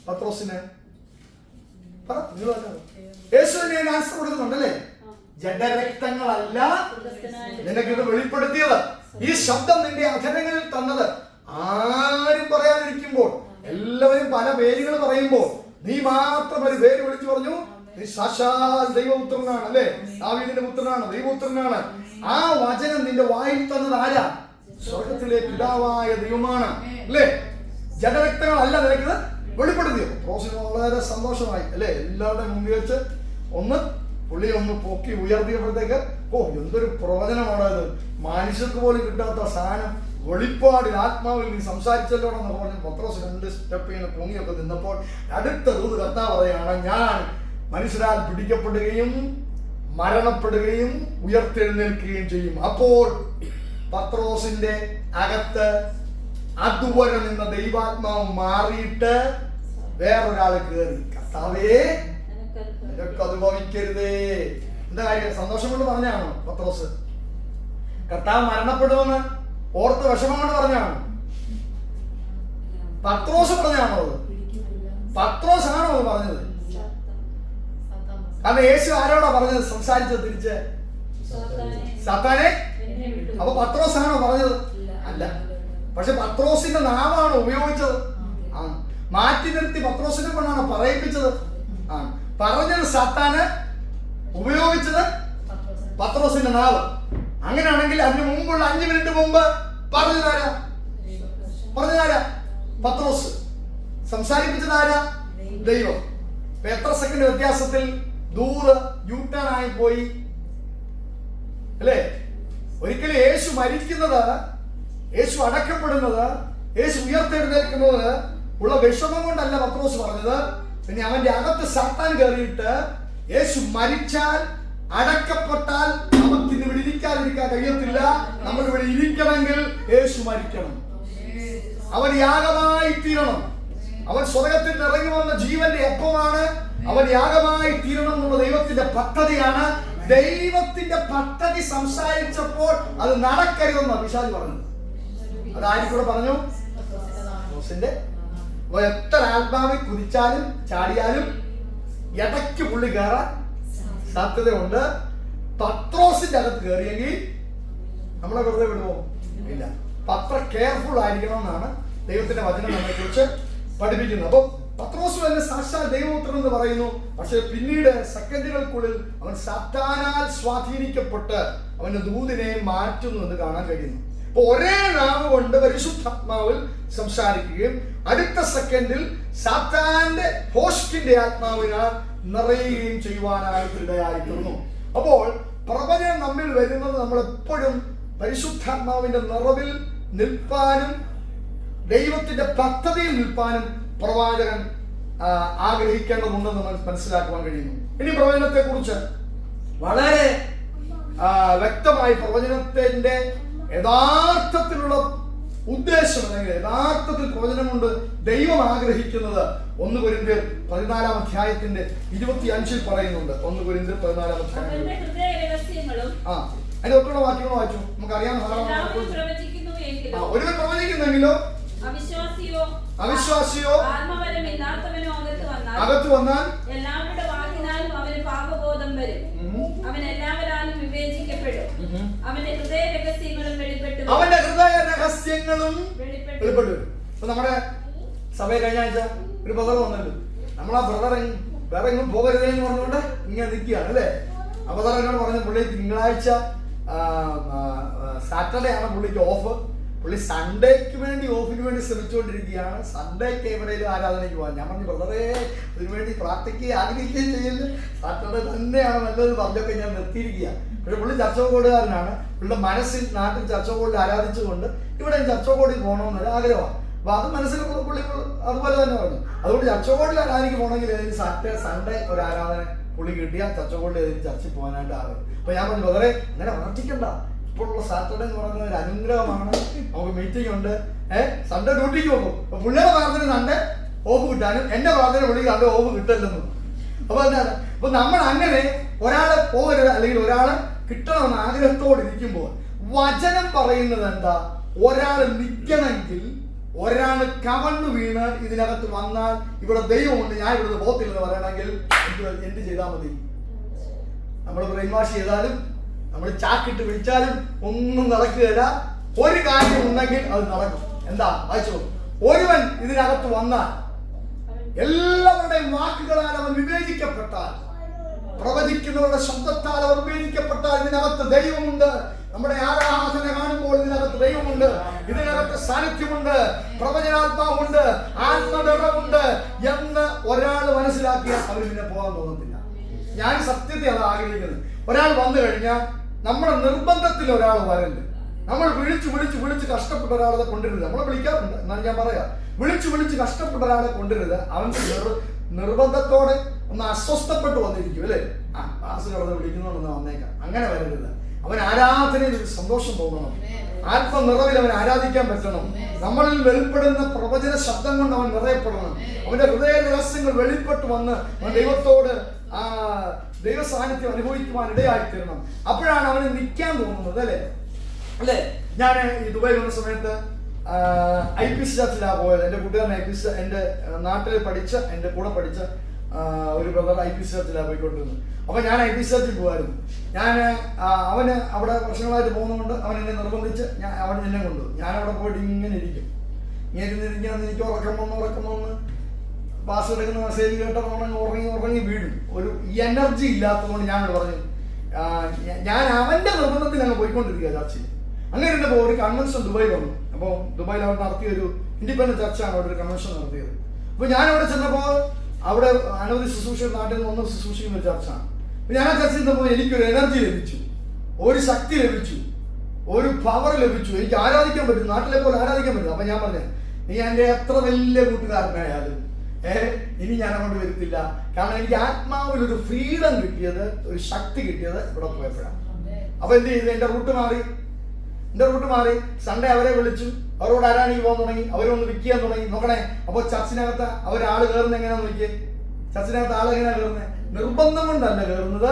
പത്രോസിന്? യേശുവിനെ ആൻസർ കൊടുക്കുന്നുണ്ടല്ലേ? ജഡരക്തങ്ങളല്ല നിനക്കിത് വെളിപ്പെടുത്തിയത്, ഈ ശബ്ദം നിന്റെ അധരങ്ങളിൽ തന്നത്. ആരും പറയാതിരിക്കുമ്പോൾ, എല്ലാവരും പല പേരുകൾ പറയുമ്പോൾ നീ മാത്രം ഒരു പേര് വിളിച്ചു പറഞ്ഞു, നീ സാക്ഷാൽ ദൈവപുത്രനാണ് അല്ലേ? ദാവീദിന്റെ പുത്രനാണ്, ദൈവപുത്രനാണ്. ആ വചനം നിന്റെ വായിൽ തന്നത് ആരാ? സ്വർഗത്തിലെ പിതാവായ ദൈവമാണ് അല്ലേ? ജഡരക്തങ്ങളല്ല നിനക്കിത് വെളിപ്പെടുത്തിയത്. പ്രോസിന് വളരെ സന്തോഷമായി അല്ലേ? എല്ലാവരുടെയും മുമ്പിൽ വെച്ച് ഒന്ന് പുള്ളി ഒന്ന് പൊക്കി ഉയർത്തിയപ്പോഴത്തേക്ക് എന്തൊരു പ്രവചനമാണ് അത്, മനുഷ്യർക്ക് പോലും കിട്ടാത്ത സാധനം വെളിപ്പാടിൽ ആത്മാവിൽ നീ സംസാരിച്ചല്ലോ എന്ന് പറഞ്ഞ് പത്രോസ് 2 സ്റ്റെപ്പ് ഇങ്ങനെ പൊങ്ങിയൊക്കെ നിന്നപ്പോൾ അടുത്ത ദൂത് കർത്താവ് പറയുകയാണ്, ഞാൻ മനുഷ്യരാൽ പിടിക്കപ്പെടുകയും മരണപ്പെടുകയും ഉയർത്തെഴുന്നേൽക്കുകയും ചെയ്യും. അപ്പോൾ പത്രോസിന്റെ അകത്ത് അതുവരെ നിന്ന ദൈവാത്മാവ് മാറിയിട്ട് വേറൊരാള് കയറി. കർത്താവേ നിനക്കത് ഭവിക്കരുതേ. എന്താ കാര്യം? സന്തോഷം കൊണ്ട് പറഞ്ഞാണോ പത്രോസ്? കർത്താവ് മരണപ്പെടുമെന്ന് ഓർത്ത് വിഷമം കൊണ്ട് പറഞ്ഞാണോ? പത്രോസ് പറഞ്ഞാണോ അത്? പത്രോസ് ആണോ അത് പറഞ്ഞത്? കാരണം യേശു ആരോടാ പറഞ്ഞത്? സംസാരിച്ചത് തിരിച്ച് സാത്താനെ. അപ്പൊ പത്രോസ് ആണോ പറഞ്ഞത്? അല്ല. പക്ഷെ പത്രോസിന്റെ നാവാണോ ഉപയോഗിച്ചത്? മാറ്റി നിർത്തി പത്രോസിനെ കൊണ്ടാണ് പറയിപ്പിച്ചത്. പറഞ്ഞത് സാത്താന്, ഉപയോഗിച്ചത് പത്രോസിന്റെ നാവ്. അങ്ങനെയാണെങ്കിൽ അതിന് മുമ്പുള്ള 5 മിനിറ്റ് മുമ്പ് പറഞ്ഞതാരാ? പത്രോസ്. സംസാരിപ്പിച്ചതാരാ? ദൈവം. എത്ര സെക്കൻഡ് വ്യത്യാസത്തിൽ ദൂത് യൂട്ടേൺ ആയി പോയി അല്ലേ? ഒരിക്കലും യേശു മരിക്കുന്നത്, യേശു അടക്കപ്പെടുന്നത്, യേശു ഉയർത്തെഴുന്നേൽക്കുന്നത് ഉള്ള വിഷമം കൊണ്ടല്ല പത്രോസ് പറഞ്ഞത്. പിന്നെ അവന്റെ അകത്ത് സാത്താൻ കയറിയിട്ട് യേശു മരിച്ചാൽ, അടക്കപ്പെട്ടാൽ നമുക്ക് ഇന്ന് ഇവിടെ ഇരിക്കാതിരിക്കാൻ കഴിയത്തില്ല. നമ്മൾ ഇവിടെ ഇരിക്കണമെങ്കിൽ യേശു മരിക്കണം. അവൻ യാഗമായി തീരണം. അവൻ സ്വർഗത്തിൽ ഇറങ്ങി വന്ന ജീവന്റെ അപ്പമാണ്. അവൻ യാഗമായി തീരണം എന്നുള്ള ദൈവത്തിന്റെ പദ്ധതിയാണ്. ദൈവത്തിന്റെ പദ്ധതി സംസാരിച്ചപ്പോൾ അത് നടക്കരുതെന്ന് പിശാച് പറഞ്ഞു. അതാരിക്കൂടെ പറഞ്ഞു? എത്ര ആത്മാവിൽ കുതിച്ചാലും ചാടിയാലും ഇടയ്ക്ക് പുള്ളി കയറാൻ സാധ്യതയുണ്ട്. പത്രോസിന്റെ അകത്ത് കയറിയെങ്കിൽ നമ്മളെ വെറുതെ വിടുമോ? ഇല്ല. അത്ര കെയർഫുൾ ആയിരിക്കണം എന്നാണ് ദൈവത്തിന്റെ വചനം നമ്മളെ കുറിച്ച് പഠിപ്പിക്കുന്നത്. അപ്പൊ പത്രോസ് തന്നെ സാക്ഷാൽ ദൈവപുത്രൻ എന്ന് പറയുന്നു. പക്ഷെ പിന്നീട് സെക്കൻഡുകൾക്കുള്ളിൽ അവൻ സാത്താനാൽ സ്വാധീനിക്കപ്പെട്ട് അവന്റെ ദൂതിനെ മാറ്റുന്നു എന്ന് കാണാൻ കഴിയുന്നു. അപ്പൊ ഒരേ നാവ് കൊണ്ട് പരിശുദ്ധാത്മാവിൽ സംസാരിക്കുകയും അടുത്ത സെക്കൻഡിൽ സാത്താന്റെ ഹോസ്റ്റിന്റെ ആത്മാവിനാൽ നിറയുകയും ചെയ്യുവാനായിട്ട് ഇടയായിത്തീർന്നു. അപ്പോൾ പ്രവചനം നമ്മിൽ വരുന്നത് നമ്മൾ എപ്പോഴും പരിശുദ്ധാത്മാവിന്റെ നിറവിൽ നിൽപ്പാനും ദൈവത്തിന്റെ പദ്ധതിയിൽ നിൽപ്പാനും പ്രവാചകൻ ആഗ്രഹിക്കേണ്ടതുണ്ടെന്ന് മനസ്സിലാക്കുവാൻ കഴിയുന്നു. ഇനി പ്രവചനത്തെ കുറിച്ച് വളരെ വ്യക്തമായി പ്രവചനത്തിന്റെ യഥാർത്ഥത്തിലുള്ള ഉദ്ദേശം അല്ലെങ്കിൽ യഥാർത്ഥത്തിൽ പ്രവചനം കൊണ്ട് ദൈവം ആഗ്രഹിക്കുന്നത് 1 കൊരിന്ത്യർ 14 അധ്യായത്തിന്റെ 25 പറയുന്നുണ്ട്. 1 കൊരിന്ത്യർ 14 അധ്യായം. അതിന്റെ ഒട്ടുള്ള വാക്യങ്ങൾ വായിച്ചു. നമുക്കറിയാം. ഒരുവൻ പ്രവചിക്കുന്നെങ്കിലോ അവിശ്വാസിയോ അകത്ത് വന്നാൽ എല്ലാവരുടെ വാക്കിനാലും അവന് പാപബോധം വരും. അവൻ എല്ലാവരാലും വിവേചിക്കപ്പെടും. അവന്റെ ഹൃദയ രഹസ്യങ്ങളും വെളിപ്പെട്ടു. ഇപ്പൊ നമ്മുടെ സഭയിൽ കഴിഞ്ഞ ആഴ്ച ഒരു ബ്രദർ വന്നല്ലോ. നമ്മൾ ആ ബ്രദർ വേറെ എങ്ങും പോകരുതേ എന്ന് പറഞ്ഞുകൊണ്ട് ഇങ്ങനെ നിൽക്കുകയാണ് അല്ലേ? ആ ബ്രദർ എന്നോട് പറഞ്ഞു, പുള്ളി തിങ്കളാഴ്ച സാറ്റർഡേ ആണ് പുള്ളിക്ക് ഓഫ്. പുള്ളി സൺഡേക്ക് വേണ്ടി ഓഫിന് വേണ്ടി ശ്രമിച്ചുകൊണ്ടിരിക്കുകയാണ്. സൺഡേക്ക് എവിടെയും ആരാധനയ്ക്ക് പോകാൻ. ഞാൻ പറഞ്ഞു, ബ്രദറെ ഇതിനുവേണ്ടി പ്രാർത്ഥിക്കുകയും ആഗ്രഹിക്കുകയും ചെയ്യില്ല, സാറ്റർഡേ തന്നെയാണ് നല്ലത് പറഞ്ഞൊക്കെ ഞാൻ നിർത്തിയിരിക്കുക. പക്ഷെ പുള്ളി ചർച്ചോകോടുകാരനാണ്. പുള്ളിയുടെ മനസ്സിൽ നാട്ടിൽ ചർച്ചോകോടിൽ ആരാധിച്ചുകൊണ്ട് ഇവിടെ ചർച്ചോകോടിൽ പോകണമെന്നൊരു ആഗ്രഹമാണ്. അപ്പൊ അത് മനസ്സിൽ പുള്ളി അതുപോലെ തന്നെ പറഞ്ഞു. അതുകൊണ്ട് ചർച്ചോകോടിൽ ആരാധനയ്ക്ക് പോകണമെങ്കിൽ ഏതെങ്കിലും സാറ്റർഡേ സൺഡേ ഒരു ആരാധന പുള്ളി കിട്ടിയാൽ ചർച്ചോകോടിൽ ഏതെങ്കിലും ചർച്ചിൽ പോകാനായിട്ട് ആഗ്രഹം. അപ്പൊ ഞാൻ പറഞ്ഞു, ബ്രദറെ അങ്ങനെ പ്രാർത്ഥിക്കണ്ട, ഇപ്പോഴുള്ള സാറ്റർഡേ എന്ന് പറയുന്നത് ഒരു അനുഗ്രഹമാണ്. നമുക്ക് മീറ്റിംഗ് ഉണ്ട്, സൺഡേ ഡ്യൂട്ടിക്ക് പോകും. അപ്പൊ പുള്ളിയുടെ പ്രാർത്ഥന സൺഡേ ഓഫ് കിട്ടാനും എന്റെ പ്രാർത്ഥന പുള്ളിക്ക് സൺഡേ ഓഫ് കിട്ടല്ലെന്നും. അപ്പൊ എന്താണ്? അപ്പൊ നമ്മൾ അങ്ങനെ ഒരാളെ പോകരുത് അല്ലെങ്കിൽ ഒരാളെ കിട്ടണമെന്ന് ആഗ്രഹത്തോടെ ഇരിക്കുമ്പോൾ വചനം പറയുന്നത് എന്താ? ഒരാൾ നിൽക്കണമെങ്കിൽ, ഒരാൾ കവണ്ണു വീണ് ഇതിനകത്ത് വന്നാൽ ഇവിടെ ദൈവമുണ്ട്, ഞാൻ ഇവിടുന്ന് പോകത്തില്ലെന്ന് പറയണമെങ്കിൽ എന്ത് ചെയ്താൽ മതി? നമ്മൾ ബ്രെയിൻ വാഷ് ചെയ്താലും നമ്മൾ ചാക്കിട്ട് വിളിച്ചാലും ഒന്നും നടക്കുകയില്ല. ഒരു കാര്യം ഉണ്ടെങ്കിൽ അത് നടക്കും. എന്താ? വായിച്ചോ. ഒരുവൻ ഇതിനകത്ത് വന്നാൽ, എല്ലാവരുടെയും വാക്കുകളാൽ അവൻ വിവേചിക്കപ്പെട്ടാൽ, പ്രവചിക്കുന്നവരുടെ ശബ്ദത്താൽ അവർ വിവേചിക്കപ്പെട്ടാൽ ഇതിനകത്ത് ദൈവമുണ്ട്. നമ്മുടെ ആരാധന കാണുമ്പോൾ ഇതിനകത്ത് ദൈവമുണ്ട്, ഇതിനകത്ത് സാന്നിധ്യമുണ്ട്, പ്രവചനാത്മാവുണ്ട്, ആത്മനിറവുണ്ട് എന്ന് ഒരാൾ മനസ്സിലാക്കിയാൽ അവർ പിന്നെ പോകാൻ തോന്നത്തില്ല. ഞാൻ സത്യത്തെ അത് ആഗ്രഹിക്കുന്നത്. ഒരാൾ വന്നു കഴിഞ്ഞാൽ നമ്മുടെ നിർബന്ധത്തിൽ ഒരാൾ വരരുത്. നമ്മൾ വിളിച്ച് കഷ്ടപ്പെട്ട ഒരാളെ കൊണ്ടുവരുത്. നമ്മളെ വിളിക്കാറുണ്ട്, എന്നാലും ഞാൻ പറയാം, വിളിച്ച് കഷ്ടപ്പെട്ട ഒരാളെ കൊണ്ടുവരുത്. അവൻ നിർബന്ധത്തോടെ ഒന്ന് അസ്വസ്ഥപ്പെട്ട് വന്നിരിക്കും, അല്ലേ? ക്ലാസ് കടന്ന് വിളിക്കുന്നോണ്ടൊന്ന് വന്നേക്കാം. അങ്ങനെ വരരുത്. അവൻ ആരാധനയിൽ ഒരു സന്തോഷം തോന്നണം, ആത്മനിറവിൽ അവൻ ആരാധിക്കാൻ പറ്റണം. നമ്മളിൽ വെളിപ്പെടുന്ന പ്രവചന ശബ്ദം കൊണ്ട് അവൻ നിറയപ്പെടണം. അവന്റെ ഹൃദയ രഹസ്യങ്ങൾ വെളിപ്പെട്ട് വന്ന് അവൻ ദൈവത്തോട് ദൈവ സാന്നിധ്യം അനുഭവിക്കുവാൻ ഇടയായിത്തീരണം. അപ്പോഴാണ് അവന് നിൽക്കാൻ തോന്നുന്നത്, അല്ലേ? ഞാൻ ഈ ദുബായ് വന്ന സമയത്ത് IPC ചർച്ചിലാണ് പോയത്. എൻ്റെ കൂട്ടുകാരൻ IPC, എൻ്റെ നാട്ടിൽ പഠിച്ച, എൻ്റെ കൂടെ പഠിച്ച ഒരു ബ്രദർ IPC ചർച്ചിലാണ് പോയിക്കൊണ്ടിരുന്നത്. അപ്പൊ ഞാൻ IPC ചർച്ചിൽ പോകുമായിരുന്നു. അവന് അവിടെ വർഷങ്ങളായിട്ട് പോകുന്നതുകൊണ്ട് അവൻ എന്നെ നിർബന്ധിച്ച് അവൻ എന്നെ കൊണ്ടുപോകും. ഞാൻ അവിടെ പോയിട്ട് ഇങ്ങനെ ഇരിക്കും. എനിക്ക് ഉറക്കം വന്ന് പാസ് എടുക്കുന്ന മെസ്സേജ് കേട്ടപ്പോൾ ഉറങ്ങി വീഴും. ഒരു എനർജി ഇല്ലാത്തതുകൊണ്ട് ഞാൻ പറഞ്ഞു, ഞാൻ അവന്റെ നിർബന്ധത്തിൽ അങ്ങ് പോയിക്കൊണ്ടിരിക്കുക ചർച്ചിൽ. അങ്ങനെ ഇരുന്നപ്പോൾ ഒരു കൺവെൻഷൻ ദുബായ് വന്നു. അപ്പോൾ ദുബായിൽ അവർ നടത്തിയ ഒരു ഇൻഡിപെൻഡന്റ് ചർച്ചാണ് അവിടെ ഒരു കൺവെൻഷൻ നടത്തിയത്. അപ്പോൾ ഞാൻ അവിടെ ചെന്നപ്പോൾ അവിടെ അനവധി ശുശ്രൂഷ നാട്ടിൽ നിന്ന് വന്ന് ശുശ്രൂഷിക്കുന്ന ഒരു ചർച്ചാണ്. അപ്പോൾ ഞാൻ ആ ചർച്ചയിൽ ചെന്നപ്പോൾ എനിക്കൊരു എനർജി ലഭിച്ചു, ഒരു ശക്തി ലഭിച്ചു, ഒരു പവർ ലഭിച്ചു. എനിക്ക് ആരാധിക്കാൻ പറ്റും, നാട്ടിലെ പോലെ ആരാധിക്കാൻ പറ്റും. അപ്പം ഞാൻ പറഞ്ഞു, നീ എൻ്റെ എത്ര വലിയ കൂട്ടുകാരനായാലും ഇനി ഞാൻ അങ്ങോട്ട് വരുത്തില്ല. കാരണം എനിക്ക് ആത്മാവിൽ ഒരു ഫ്രീഡം കിട്ടിയത്, ഒരു ശക്തി കിട്ടിയത് ഇവിടെ പോയപ്പോഴാണ്. അപ്പൊ എന്ത് ചെയ്തു? എൻ്റെ റൂട്ട് മാറി സൺഡേ അവരെ വിളിച്ചു. അവരോട് ആരാണെങ്കിൽ പോകാൻ തുടങ്ങി. അവരൊന്ന് വിൽക്കാൻ തുടങ്ങി. നോക്കണേ, അപ്പോൾ ചർച്ചിനകത്ത് ആള് കയറുന്നത് എങ്ങനെയാന്ന് നോക്കിയേ. ചർച്ചിനകത്ത് ആൾ എങ്ങനെയാ കയറുന്നത്? നിർബന്ധം കൊണ്ടല്ല കയറുന്നത്,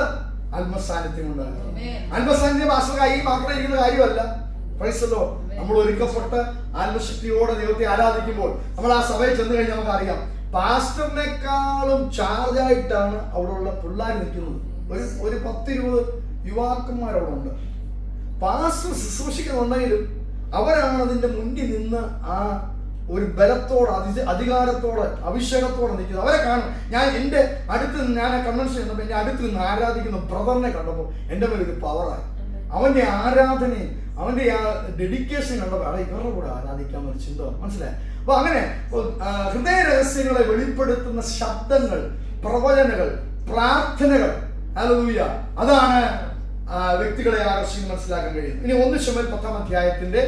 ആത്മസാന്നിധ്യം കൊണ്ടാണ്. ആത്മസാന്നിധ്യം ആശ്രയി മാത്രം ഇരിക്കുന്ന കാര്യമല്ല. പ്രൈസല്ലോ, നമ്മൾ ഒരുക്കപ്പെട്ട് ആത്മശക്തിയോടെ ദൈവത്തെ ആരാധിക്കുമ്പോൾ നമ്മൾ ആ സഭയിൽ ചെന്ന് കഴിഞ്ഞാൽ നമുക്കറിയാം, പാസ്റ്ററിനേക്കാളും ചാർജായിട്ടാണ് അവിടെയുള്ള പിള്ളേർ നിൽക്കുന്നത്. ഒരു 10-20 യുവാക്കന്മാർ അവിടെ ഉണ്ട്. പാസ്റ്റർ ശുശ്രൂഷിക്കുന്നുണ്ടെങ്കിലും അവരാണ് അതിന്റെ മുന്നിൽ നിന്ന് ആ ഒരു ബലത്തോടെ, അധികാരത്തോടെ, അഭിഷേകത്തോടെ നിൽക്കുന്നത്. അവരെ കാണും. എൻ്റെ അടുത്ത് നിന്ന്, ഞാൻ കൺവെൻഷൻ ചെന്നപ്പോൾ എൻ്റെ അടുത്ത് നിന്ന് ആരാധിക്കുന്ന ബ്രദറിനെ കണ്ടപ്പോൾ എൻ്റെ മേലൊരു പവറായി. അവൻ്റെ ആരാധനയും അവൻ്റെ ആ ഡെഡിക്കേഷൻ കണ്ടപ്പോൾ അവിടെ ഇവരുടെ കൂടെ ആരാധിക്കാമെന്നൊരു ചിന്ത മനസ്സിലായി. അപ്പൊ അങ്ങനെ ഹൃദയ രഹസ്യങ്ങളെ വെളിപ്പെടുത്തുന്ന ശബ്ദങ്ങൾ, പ്രവചനങ്ങൾ, പ്രാർത്ഥനകൾ, ഹല്ലേലൂയ, അതാണ് വ്യക്തികളെ ആകർഷിച്ച് മനസ്സിലാക്കാൻ കഴിയും. ഇനി 1 ശമൂവേൽ 10-ാം അധ്യായത്തിന്റെ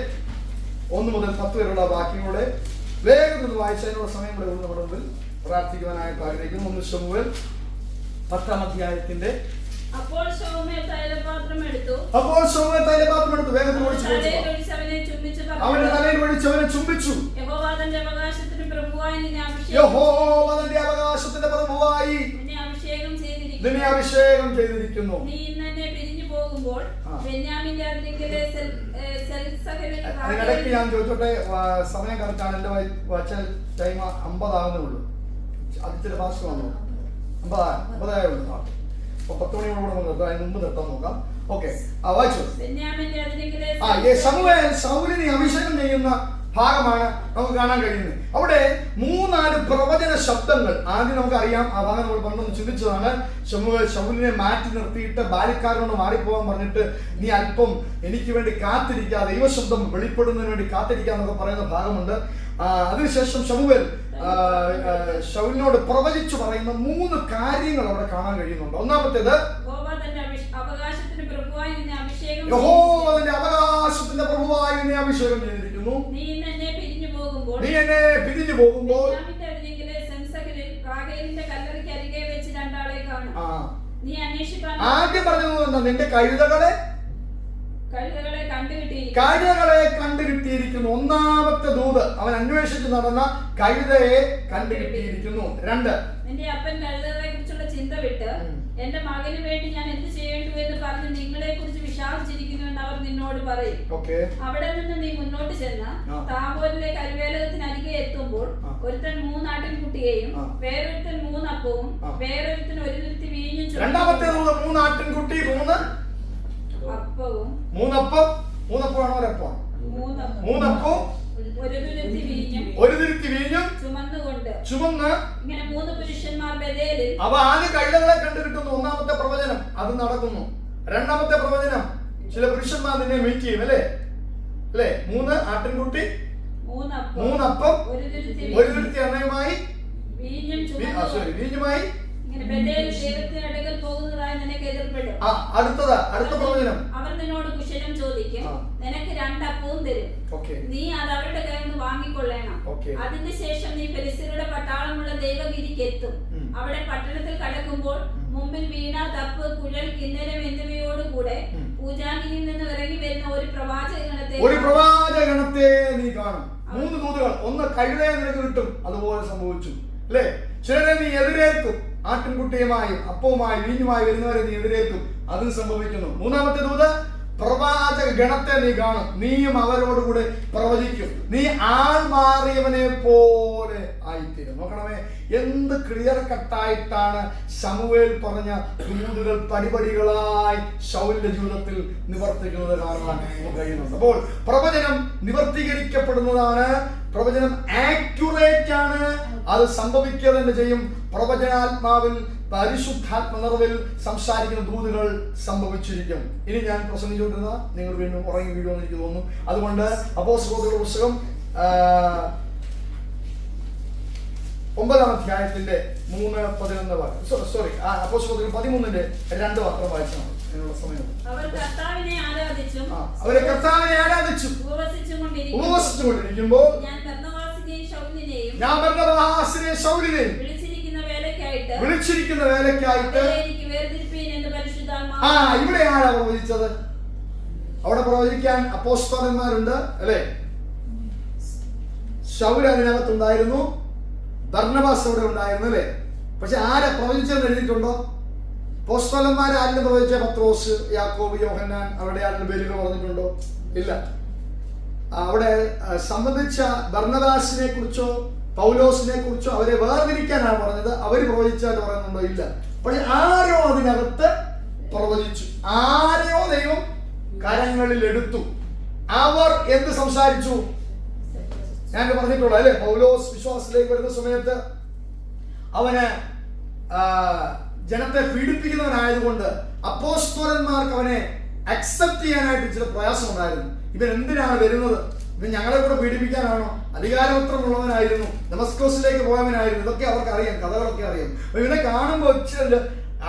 1 മുതൽ 10 വരെയുള്ള വാക്യങ്ങളുടെ വേഗത്തിൽ വായിച്ചതിനുള്ള സമയം കൂടെ നമ്മുടെ മുമ്പിൽ പ്രാർത്ഥിക്കുവാനായിട്ട് ആഗ്രഹിക്കുന്നു. 1 ശമൂവേൽ 10-ാം അധ്യായത്തിന്റെ അപ്പോൾ ശമൂവേൽ തൈലപാത്രം എടുത്തു. വേഗത്തിൽ അവന്റെ തലയിൽ ഒഴിച്ച് അവനെ ചുംബിച്ചു. യഹോവ തന്റെ അവകാശത്തിന്റെ പ്രഭുവായി നിന്നെ അഭിഷേകം ചെയ്തിരിക്കുന്നു. നീ ഇന്ന് എന്നെ പിരിഞ്ഞു പോകുമ്പോൾ ബെന്യാമീന്റെ അതിർത്തിയിലെ അതിനിടയ്ക്ക് ഞാൻ ചോദിച്ചോട്ടെ, സമയം കറക്റ്റാണ്. എന്റെ വച്ചാൽ ടൈം 50 ആകുന്നേ ഉള്ളൂ. അതിച്ചിരി ഫാസ്റ്റ് വന്നു. 50 ആയുള്ളൂ. അപ്പൊ 10 മണിയോട് നിർത്താം. അതിന് മുമ്പ് നിർത്താൻ നോക്കാം. ഓക്കെ, വായിച്ചു. ശൗലിനെ അഭിഷേകം ചെയ്യുന്ന ഭാഗമാണ് നമുക്ക് കാണാൻ കഴിയുന്നത്. അവിടെ 3-4 പ്രവചന ശബ്ദങ്ങൾ. ആദ്യം നമുക്കറിയാം, ആ ഭാഗം നമ്മൾ പണ്ടൊന്ന് ചിന്തിച്ചതാണ്. ശൗലിനെ മാറ്റി നിർത്തിയിട്ട് ബാല്യക്കാരനോട് മാറിപ്പോകാൻ പറഞ്ഞിട്ട്, നീ അല്പം എനിക്ക് വേണ്ടി കാത്തിരിക്കുക, ദൈവശബ്ദം വെളിപ്പെടുന്നതിന് വേണ്ടി കാത്തിരിക്കുക എന്നൊക്കെ പറയുന്ന ഭാഗമുണ്ട്. അതിനുശേഷം ശൗലിനോട് പ്രവചിച്ചു പറയുന്ന 3 കാര്യങ്ങൾ അവിടെ കാണാൻ കഴിയുന്നുണ്ട്. ഒന്നാമത്തേത്, യഹോവ തന്റെ അവകാശത്തിന്റെ പ്രഭുവായി നിന്നെ അഭിഷേകം ചെയ്തിരിക്കുന്നു. നീ എന്നെ പിരിഞ്ഞു പോകുമ്പോൾ ആദ്യം പറഞ്ഞത് എന്താ? നിന്റെ കഴുതകളെ കണ്ടുകിട്ടിയിരിക്കുന്നു. ഒന്നാമത്തെ ദൂത്, അവൻ അന്വേഷിച്ച് നടന്ന കഴുതയെ കണ്ടുകിട്ടിയിരിക്കുന്നു. 2, നിന്റെ അപ്പൻ കഴുതകളെ കുറിച്ചുള്ള ചിന്ത വിട്ട് എന്റെ മകന് വേണ്ടി ഞാൻ എന്ത് ചെയ്യേണ്ടു എന്ന് പറഞ്ഞ് നിങ്ങളെ കുറിച്ച് വിഷാദിച്ചിരിക്കുന്നു എന്ന് അവർ നിന്നോട് പറയും. അവിടെ നിന്ന് നീ മുന്നോട്ട് ചെന്ന് താബോരിലെ കരുവേലകത്തിനരികെ എത്തുമ്പോൾ ഒരുത്തൻ 3 ആട്ടിൻകുട്ടിയെയും വേറൊരുത്തൻ 3 അപ്പവും വേറൊരുത്തൻ 1 തുരുത്തി വീഞ്ഞും. രണ്ടാമത്തെ 3 ആട്ടിൻകുട്ടി, 3 അപ്പവും 3 അപ്പം. 3 അപ്പമാണോ ഒരപ്പം? 3 അപ്പവും 1 തുരുത്തി വീഞ്ഞും ചുമന്ന് ഇങ്ങനെ 3 പുരുഷന്മാർ ബഥേലിൽ. അവ ആദ്യം കഴുതകളെ കണ്ടുകിട്ടുന്നു. ഒന്നാമത്തെ പ്രവചനം അത് നടക്കുന്നു. രണ്ടാമത്തെ പ്രവചനം, ചില പുരുഷന്മാർ നിന്നെ മീറ്റ് ചെയ്യും, അല്ലേ? 3 ആട്ടിൻകുട്ടി, 3 അപ്പം, 1 തുരുത്തി എണ്ണയുമായി വീഞ്ഞുമായി ദൈവത്തിന്റെ അടുക്കൽ പോകുന്നതായി നിനക്ക് എതിർപ്പെടും. അടുത്ത പ്രവചനം, അവർ നിന്നോട് കുശലം ചോദിക്കും, നിനക്ക് 2 അപ്പവും തരും, നീ അത് അവരുടെ കയ്യിൽ നിന്ന് വാങ്ങിക്കൊള്ളണം. അതിന്റെ ശേഷം നീ ഫെലിസ്ത്യരുടെ പട്ടാളമുള്ള ദൈവഗിരിക്ക് എത്തും. അവിടെ പട്ടണത്തിൽ കടക്കുമ്പോൾ മുമ്പിൽ വീണ, തപ്പ്, കുഴൽ, കിന്നരം എന്നിവയോടുകൂടെ പൂജാഗിരിയിൽ നിന്ന് ഇറങ്ങി വരുന്ന ഒരു പ്രവാചകഗണത്തെ നീ കാണും. 3 ദൂതുകൾ, ഒന്ന് കഴുതയെ നിനക്ക് കിട്ടും, അതുപോലെ സംഭവിച്ചു അല്ലേ. ചിലരെ നീ എതിരേൽക്കും, ആട്ടിൻകുട്ടിയുമായും അപ്പവുമായി വീഞ്ഞുമായി വരുന്നവരെ നീ എതിരേൽക്കും, അതും സംഭവിക്കുന്നു. 3-ാമത്തെ ദൂത്, പ്രവാചക ഗണത്തെ നീ കാണും, നീയും അവരോടുകൂടെ പ്രവചിക്കും, നീ ആൾ മാറിയവനെ പോലെ ആയിത്തീരും. നോക്കണമേ, എന്ത് ക്ലിയർ കട്ടായിട്ടാണ് ശമൂവേൽ പറഞ്ഞ ദൂതുകൾ പടിപടികളായി ശൗലിന്റെ ജീവിതത്തിൽ നിവർത്തിക്കുന്നത് കാണാൻ കഴിയുന്നുണ്ട്. അപ്പോൾ പ്രവചനം നിവർത്തീകരിക്കപ്പെടുന്നതാണ്, പ്രവചനം ആക്യുറേറ്റ് ആണ്, അത് സംഭവിക്കുക തന്നെ ചെയ്യും. പ്രവചനാത്മാവിൽ പരിശുദ്ധാത്മ നിറവിൽ സംസാരിക്കുന്ന ദൂതുകൾ സംഭവിച്ചിരിക്കും. ഇനി ഞാൻ പ്രസംഗിച്ചുകൊണ്ടിരുന്ന നിങ്ങൾ വീണ്ടും ഉറങ്ങി വീഴുമെന്ന് എനിക്ക് തോന്നുന്നു. അതുകൊണ്ട് അപ്പോസ്തലരുടെ പുസ്തകം 9-ാം അധ്യായത്തിന്റെ 3-11 സോറി അപ്പോസ്തലർ 13-2 മാത്രം വായിച്ചാൽ അതിനുള്ള സമയം. അവര് കർത്താവിനെ ആരാധിച്ചു ഉപവസിച്ചുകൊണ്ടിരിക്കുമ്പോൾ ഞാൻ ബർന്നബാസിനെയും ശൗലിനെയും വിളിച്ചിരിക്കുന്ന വേലയ്ക്കായിട്ട് ഇവിടെയാണ് പ്രവചിച്ചത്. അവിടെ പ്രവചിക്കാൻ അപ്പോസ്തലന്മാരുണ്ട് അല്ലെ. ശൗൽ അതിനകത്തുണ്ടായിരുന്നു, ബർന്നബാസ് അവിടെ ഉണ്ടായിരുന്നു അല്ലെ. പക്ഷെ ആരെ പ്രവചിച്ചെന്ന് എഴുതിയിട്ടുണ്ടോ? അപ്പോസ്തലന്മാർ ആരെങ്കിലും പ്രവചിച്ച? പത്രോസ്, യാക്കോബ്, യോഹന്നാൻ, അവരുടെ ആരെങ്കിലും പേരുകൾ പറഞ്ഞിട്ടുണ്ടോ? ഇല്ല. അവിടെ സംബന്ധിച്ച ബർന്നബാസിനെ കുറിച്ചോ പൗലോസിനെ കുറിച്ചോ അവരെ വേർതിരിക്കാനാണ് പറഞ്ഞത്. അവർ പ്രവചിച്ചായിട്ട് പറയുന്നുണ്ടോ? ഇല്ല. പക്ഷെ ആരോ അതിനകത്ത് പ്രവചിച്ചു, ആരെയോ ദൈവം കരങ്ങളിൽ എടുത്തു. അവർ എന്ത് സംസാരിച്ചു? ഞാൻ പറഞ്ഞിട്ടുള്ള അല്ലെ, പൗലോസ് വിശ്വാസത്തിലേക്ക് വരുന്ന സമയത്ത് അവന് ജനത്തെ പീഡിപ്പിക്കുന്നവനായതുകൊണ്ട് അപ്പോസ്തലന്മാർക്ക് അവനെ അക്സെപ്റ്റ് ചെയ്യാനായിട്ട് ചില പ്രയാസം ഉണ്ടായിരുന്നു. ഇവൻ എന്തിനാണ് വരുന്നത്? ഇവൻ ഞങ്ങളെ കൂടെ പീഡിപ്പിക്കാനാണോ? അധികാരപത്രമുള്ളവനായിരുന്നു, ഡമസ്കോസിലേക്ക് പോയവനായിരുന്നു. ഇതൊക്കെ അവർക്ക് അറിയാം, കഥകളൊക്കെ അറിയാം. ഇവനെ കാണുമ്പോൾ ഇച്ചിരി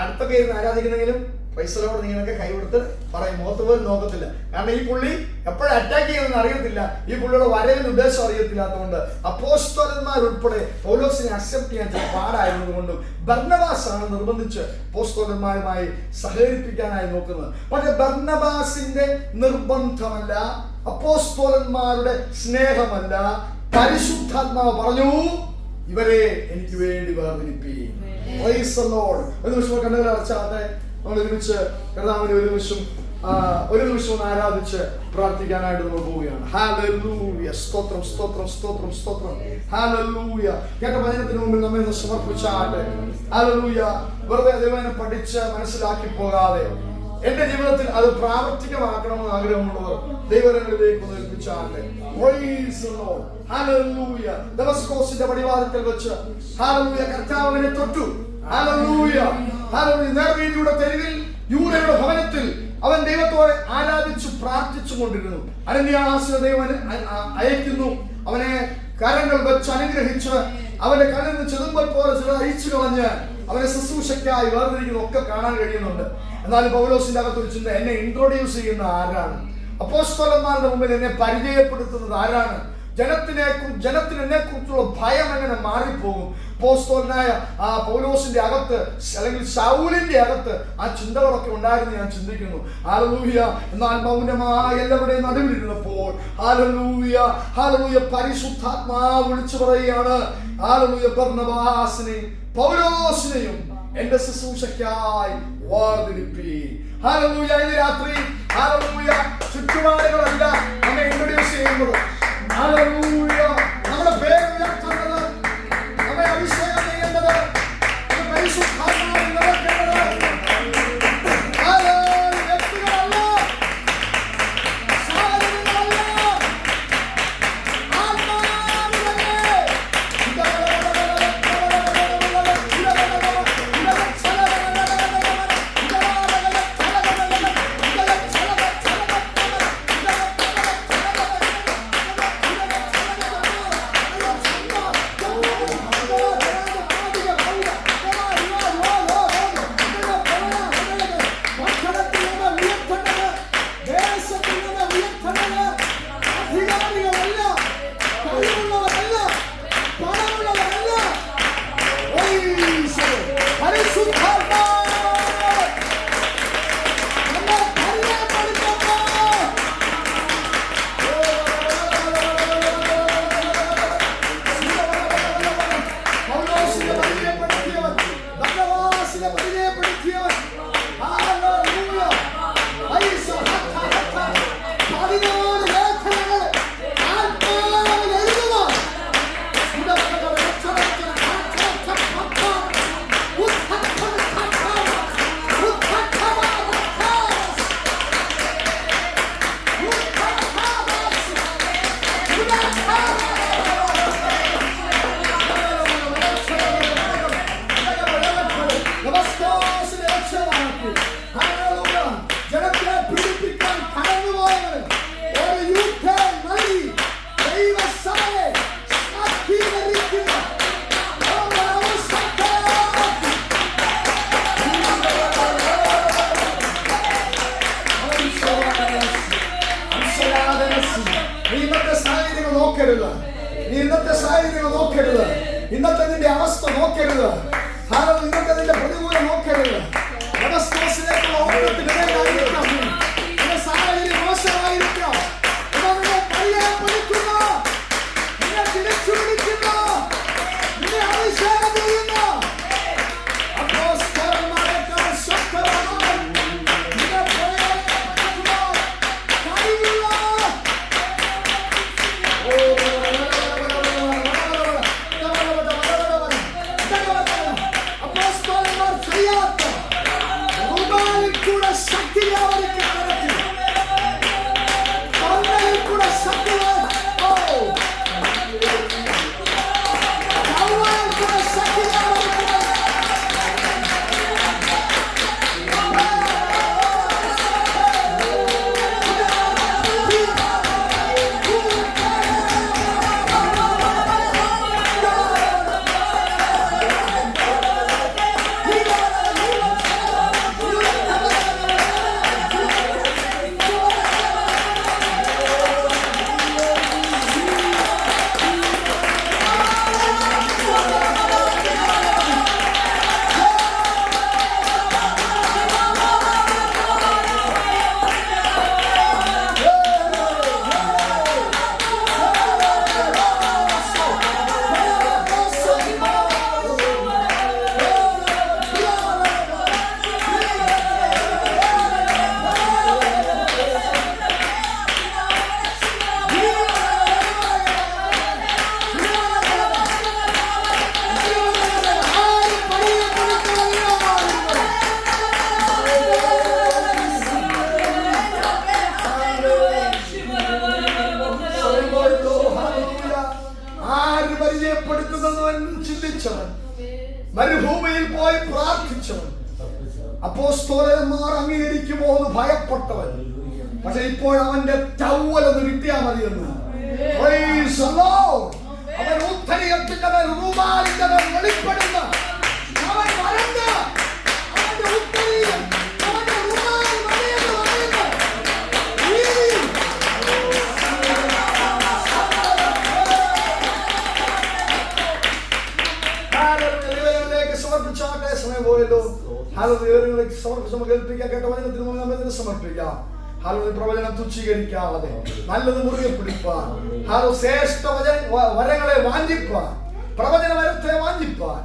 അടുത്തൊക്കെ ഇരുന്ന് ആരാധിക്കുന്നെങ്കിലും പൈസലോട് നീങ്ങളൊക്കെ കൈ കൊടുത്ത് പറയും, മുഖത്ത് പോലും നോക്കത്തില്ല. കാരണം ഈ പുള്ളി എപ്പോഴും അറ്റാക്ക് ചെയ്യുമെന്ന് അറിയത്തില്ല, ഈ പുള്ളിയുടെ വരവിന് ഉദ്ദേശം അറിയത്തില്ലാത്തതുകൊണ്ട് അപ്പോസ്തലന്മാർ ഉൾപ്പെടെ പൗലോസിനെ അക്സെപ്റ്റ് ചെയ്യാൻ ചില പാടായിരുന്നതുകൊണ്ടും ബർന്നബാസാണ് നിർബന്ധിച്ച് അപ്പോസ്തലന്മാരുമായി സഹകരിപ്പിക്കാനായി നോക്കുന്നത്. പക്ഷെ ബർന്നബാസിന്റെ നിർബന്ധമല്ല, അപ്പോസ്തലന്മാരുടെ സ്നേഹമല്ല, പരിശുദ്ധാത്മാവ് പറഞ്ഞു ഇവരെ എനിക്ക് വേണ്ടി വേർതിരിപ്പീൻ. Price the Lord. ഒരു നിമിഷം കണ്ണുകൾ അടച്ചാട്ടെ, നമ്മൾ ഒരുമിച്ച് കർത്താവിനെ ഒരു നിമിഷം ഒന്ന് ആരാധിച്ച് പ്രാർത്ഥിക്കാനായിട്ട് നമ്മൾ പോവുകയാണ്. ഹല്ലേലൂയ, സ്തോത്രം സ്തോത്രം സ്തോത്രം സ്തോത്രം. ഹല്ലേലൂയ. കേട്ട വചനത്തിന് മുമ്പിൽ നമ്മെ ഒന്ന് സമർപ്പിച്ചാട്ടെ. ഹല്ലേലൂയ. വെറുതെ ദൈവനെ പഠിച്ച് മനസ്സിലാക്കി പോകാതെ എന്റെ ജീവിതത്തിൽ അത് പ്രാവർത്തികമാക്കണമെന്ന് ആഗ്രഹമുള്ളവർ ദൈവങ്ങളിലേക്ക് ഒന്ന് ഏൽപ്പിച്ചാട്ടെ. Praise the lord. ഹല്ലേലൂയ. ദമസ്കോസിന്റെ പടിവാതിൽക്കൽ വെച്ച് ഹല്ലേലൂയ കർത്താവിനെ തൊട്ടു. ഹല്ലേലൂയ. ഹല്ലേലൂയ. നേർവഴിയുടെ തെരുവിൽ യൂദയുടെ ഭവനത്തിൽ അവൻ ദൈവത്തോടെ ആരാധിച്ചു പ്രാർത്ഥിച്ചു കൊണ്ടിരുന്നു. അനന്യാസിനെ ദൈവം അയക്കുന്നു. അവനെ കരങ്ങൾ വെച്ച് അനുഗ്രഹിച്ച് അവന്റെ കണ്ണിൽ നിന്ന് ചെതുമ്പൽ പോലെ ചില അഴിച്ചു കളഞ്ഞ് അവനെ ശുശ്രൂഷയ്ക്കായി വേർതിരിക്കുന്ന ഒക്കെ കാണാൻ കഴിയുന്നുണ്ട്. എന്നാൽ പൗലോസിന്റെ അകത്തൊരു ചിന്ത, എന്നെ ഇൻട്രോഡ്യൂസ് ചെയ്യുന്ന ആരാണ്? അപ്പോസ്തലന്മാരുടെ മുമ്പിൽ എന്നെ പരിചയപ്പെടുത്തുന്നത് ആരാണ്? ജനത്തിന് എന്നെ കുറിച്ചുള്ള ഭയം എങ്ങനെ മാറിപ്പോകും? അപ്പോസ്തലനായ ആ പൗലോസിന്റെ അകത്ത് അല്ലെങ്കിൽ ശൗലിന്റെ അകത്ത് ആ ചിന്തകളൊക്കെ ഉണ്ടായിരുന്നു ഞാൻ ചിന്തിക്കുന്നു. ഹല്ലേലൂയ. എന്നാൽ മൗനമായ എല്ലാവരുടെയും നടുവിലിരുന്നപ്പോൾ ഹല്ലേലൂയ ഹല്ലേലൂയ പരിശുദ്ധാത്മാവ് വിളിച്ചു പറയുകയാണ്, ഹല്ലേലൂയ ബർന്നബാസിനെയും പൗലോസിനെയും എന്റെ ശുശ്രൂഷയ്ക്കായി വേർതിരിപ്പീൻ. ഹല്ലേലൂയ. ഇന്ന് രാത്രി ഹല്ലേലൂയ ചുറ്റുപാടുകളല്ല നമ്മെ ഇൻട്രൊഡ്യൂസ് ചെയ്യുന്നത്. ഹല്ലേലൂയ. നമ്മുടെ പേര് ഉയർത്തുന്നത്, നമ്മെ അഭിഷേകം ചെയ്യുന്നത്, പരിശുദ്ധാത്മാവിൽ നിറയ്ക്കുന്നത് വ്യക്തികളല്ല, സാധനങ്ങളല്ല, ആത്മാവിലല്ലേ. നോക്കരുത്. നീ ഇന്നത്തെ സാഹചര്യങ്ങൾ നോക്കരുത്. ഇന്നത്തെ നിന്റെ അവസ്ഥ നോക്കരുത്. ഇന്നത്തെ നിന്റെ പ്രതികൂലം നോക്കരുത്. ഡമസ്കസിലേക്കുള്ള ഓട്ടത്തിനിടയിലായിരിക്കാം നീ. നിന്റെ സാഹചര്യം മോശമായിരിക്കാം. നിന്നെ പര്യായപ്പെടുത്തുന്ന, നിന്നെ തിരിച്ചു വിളിക്കുന്ന, നിന്നെ അഭിഷേകം ചെയ്യുന്ന അപ്പോസ്തലന്മാരെക്കാൾ ശക്തമായ നിന്നെ പര്യായപ്പെടുത്തുവാൻ കഴിവുള്ള അപ്പോസ്തലന്മാർ ചെയ്യാത്ത റുമാലിൽ കൂടെ ശക്തി വ്യാപരിക്കുന്ന തരത്തിൽ, തൊണ്ടയിൽ കൂടെ ശക്തി കൗവായിൽ കൂടെ ശക്തി വ്യാപരിക്കുന്ന ചിന്തിച്ചവൻ, മരുഭൂമിയിൽ പോയി പ്രാർത്ഥിച്ചവൻ, അപ്പോസ്തലന്മാർ അംഗീകരിക്കുമോ എന്ന് ഭയപ്പെട്ടവൻ, പക്ഷെ ഇപ്പോൾ അവന്റെ ടവലൊന്ന് കിട്ടിയാൽ മതിയെന്ന്. Praise the Lord. അവൻ ഉത്തരീയത്തിന്റെ മേൽ റുമാലിന്റെ മേൽ വെളിപ്പെടുന്ന അവൻ വരണ്ട. അവന്റെ ഉത്തരീയം, അവന്റെ റുമാൽ മലയെന്ന് പറയുന്ന രീതിയിൽ സമർപ്പിച്ചാട്ടെ. സമയം പോയല്ലോ. വിവരങ്ങളിലേക്ക് സമർപ്പിച്ച് നമുക്ക് ഏൽപ്പിക്കാം. കേട്ട വചനത്തിന് മുമ്പ് നമ്മെ സമർപ്പിക്കാം. പ്രവചനം തുച്ഛീകരിക്കാതെ നല്ലത് മുറുകെ പിടിപ്പാൻ, ശ്രേഷ്ഠ വരങ്ങളെ വാഞ്ചിപ്പാൻ, പ്രവചന വരത്തെ വാഞ്ചിപ്പാൻ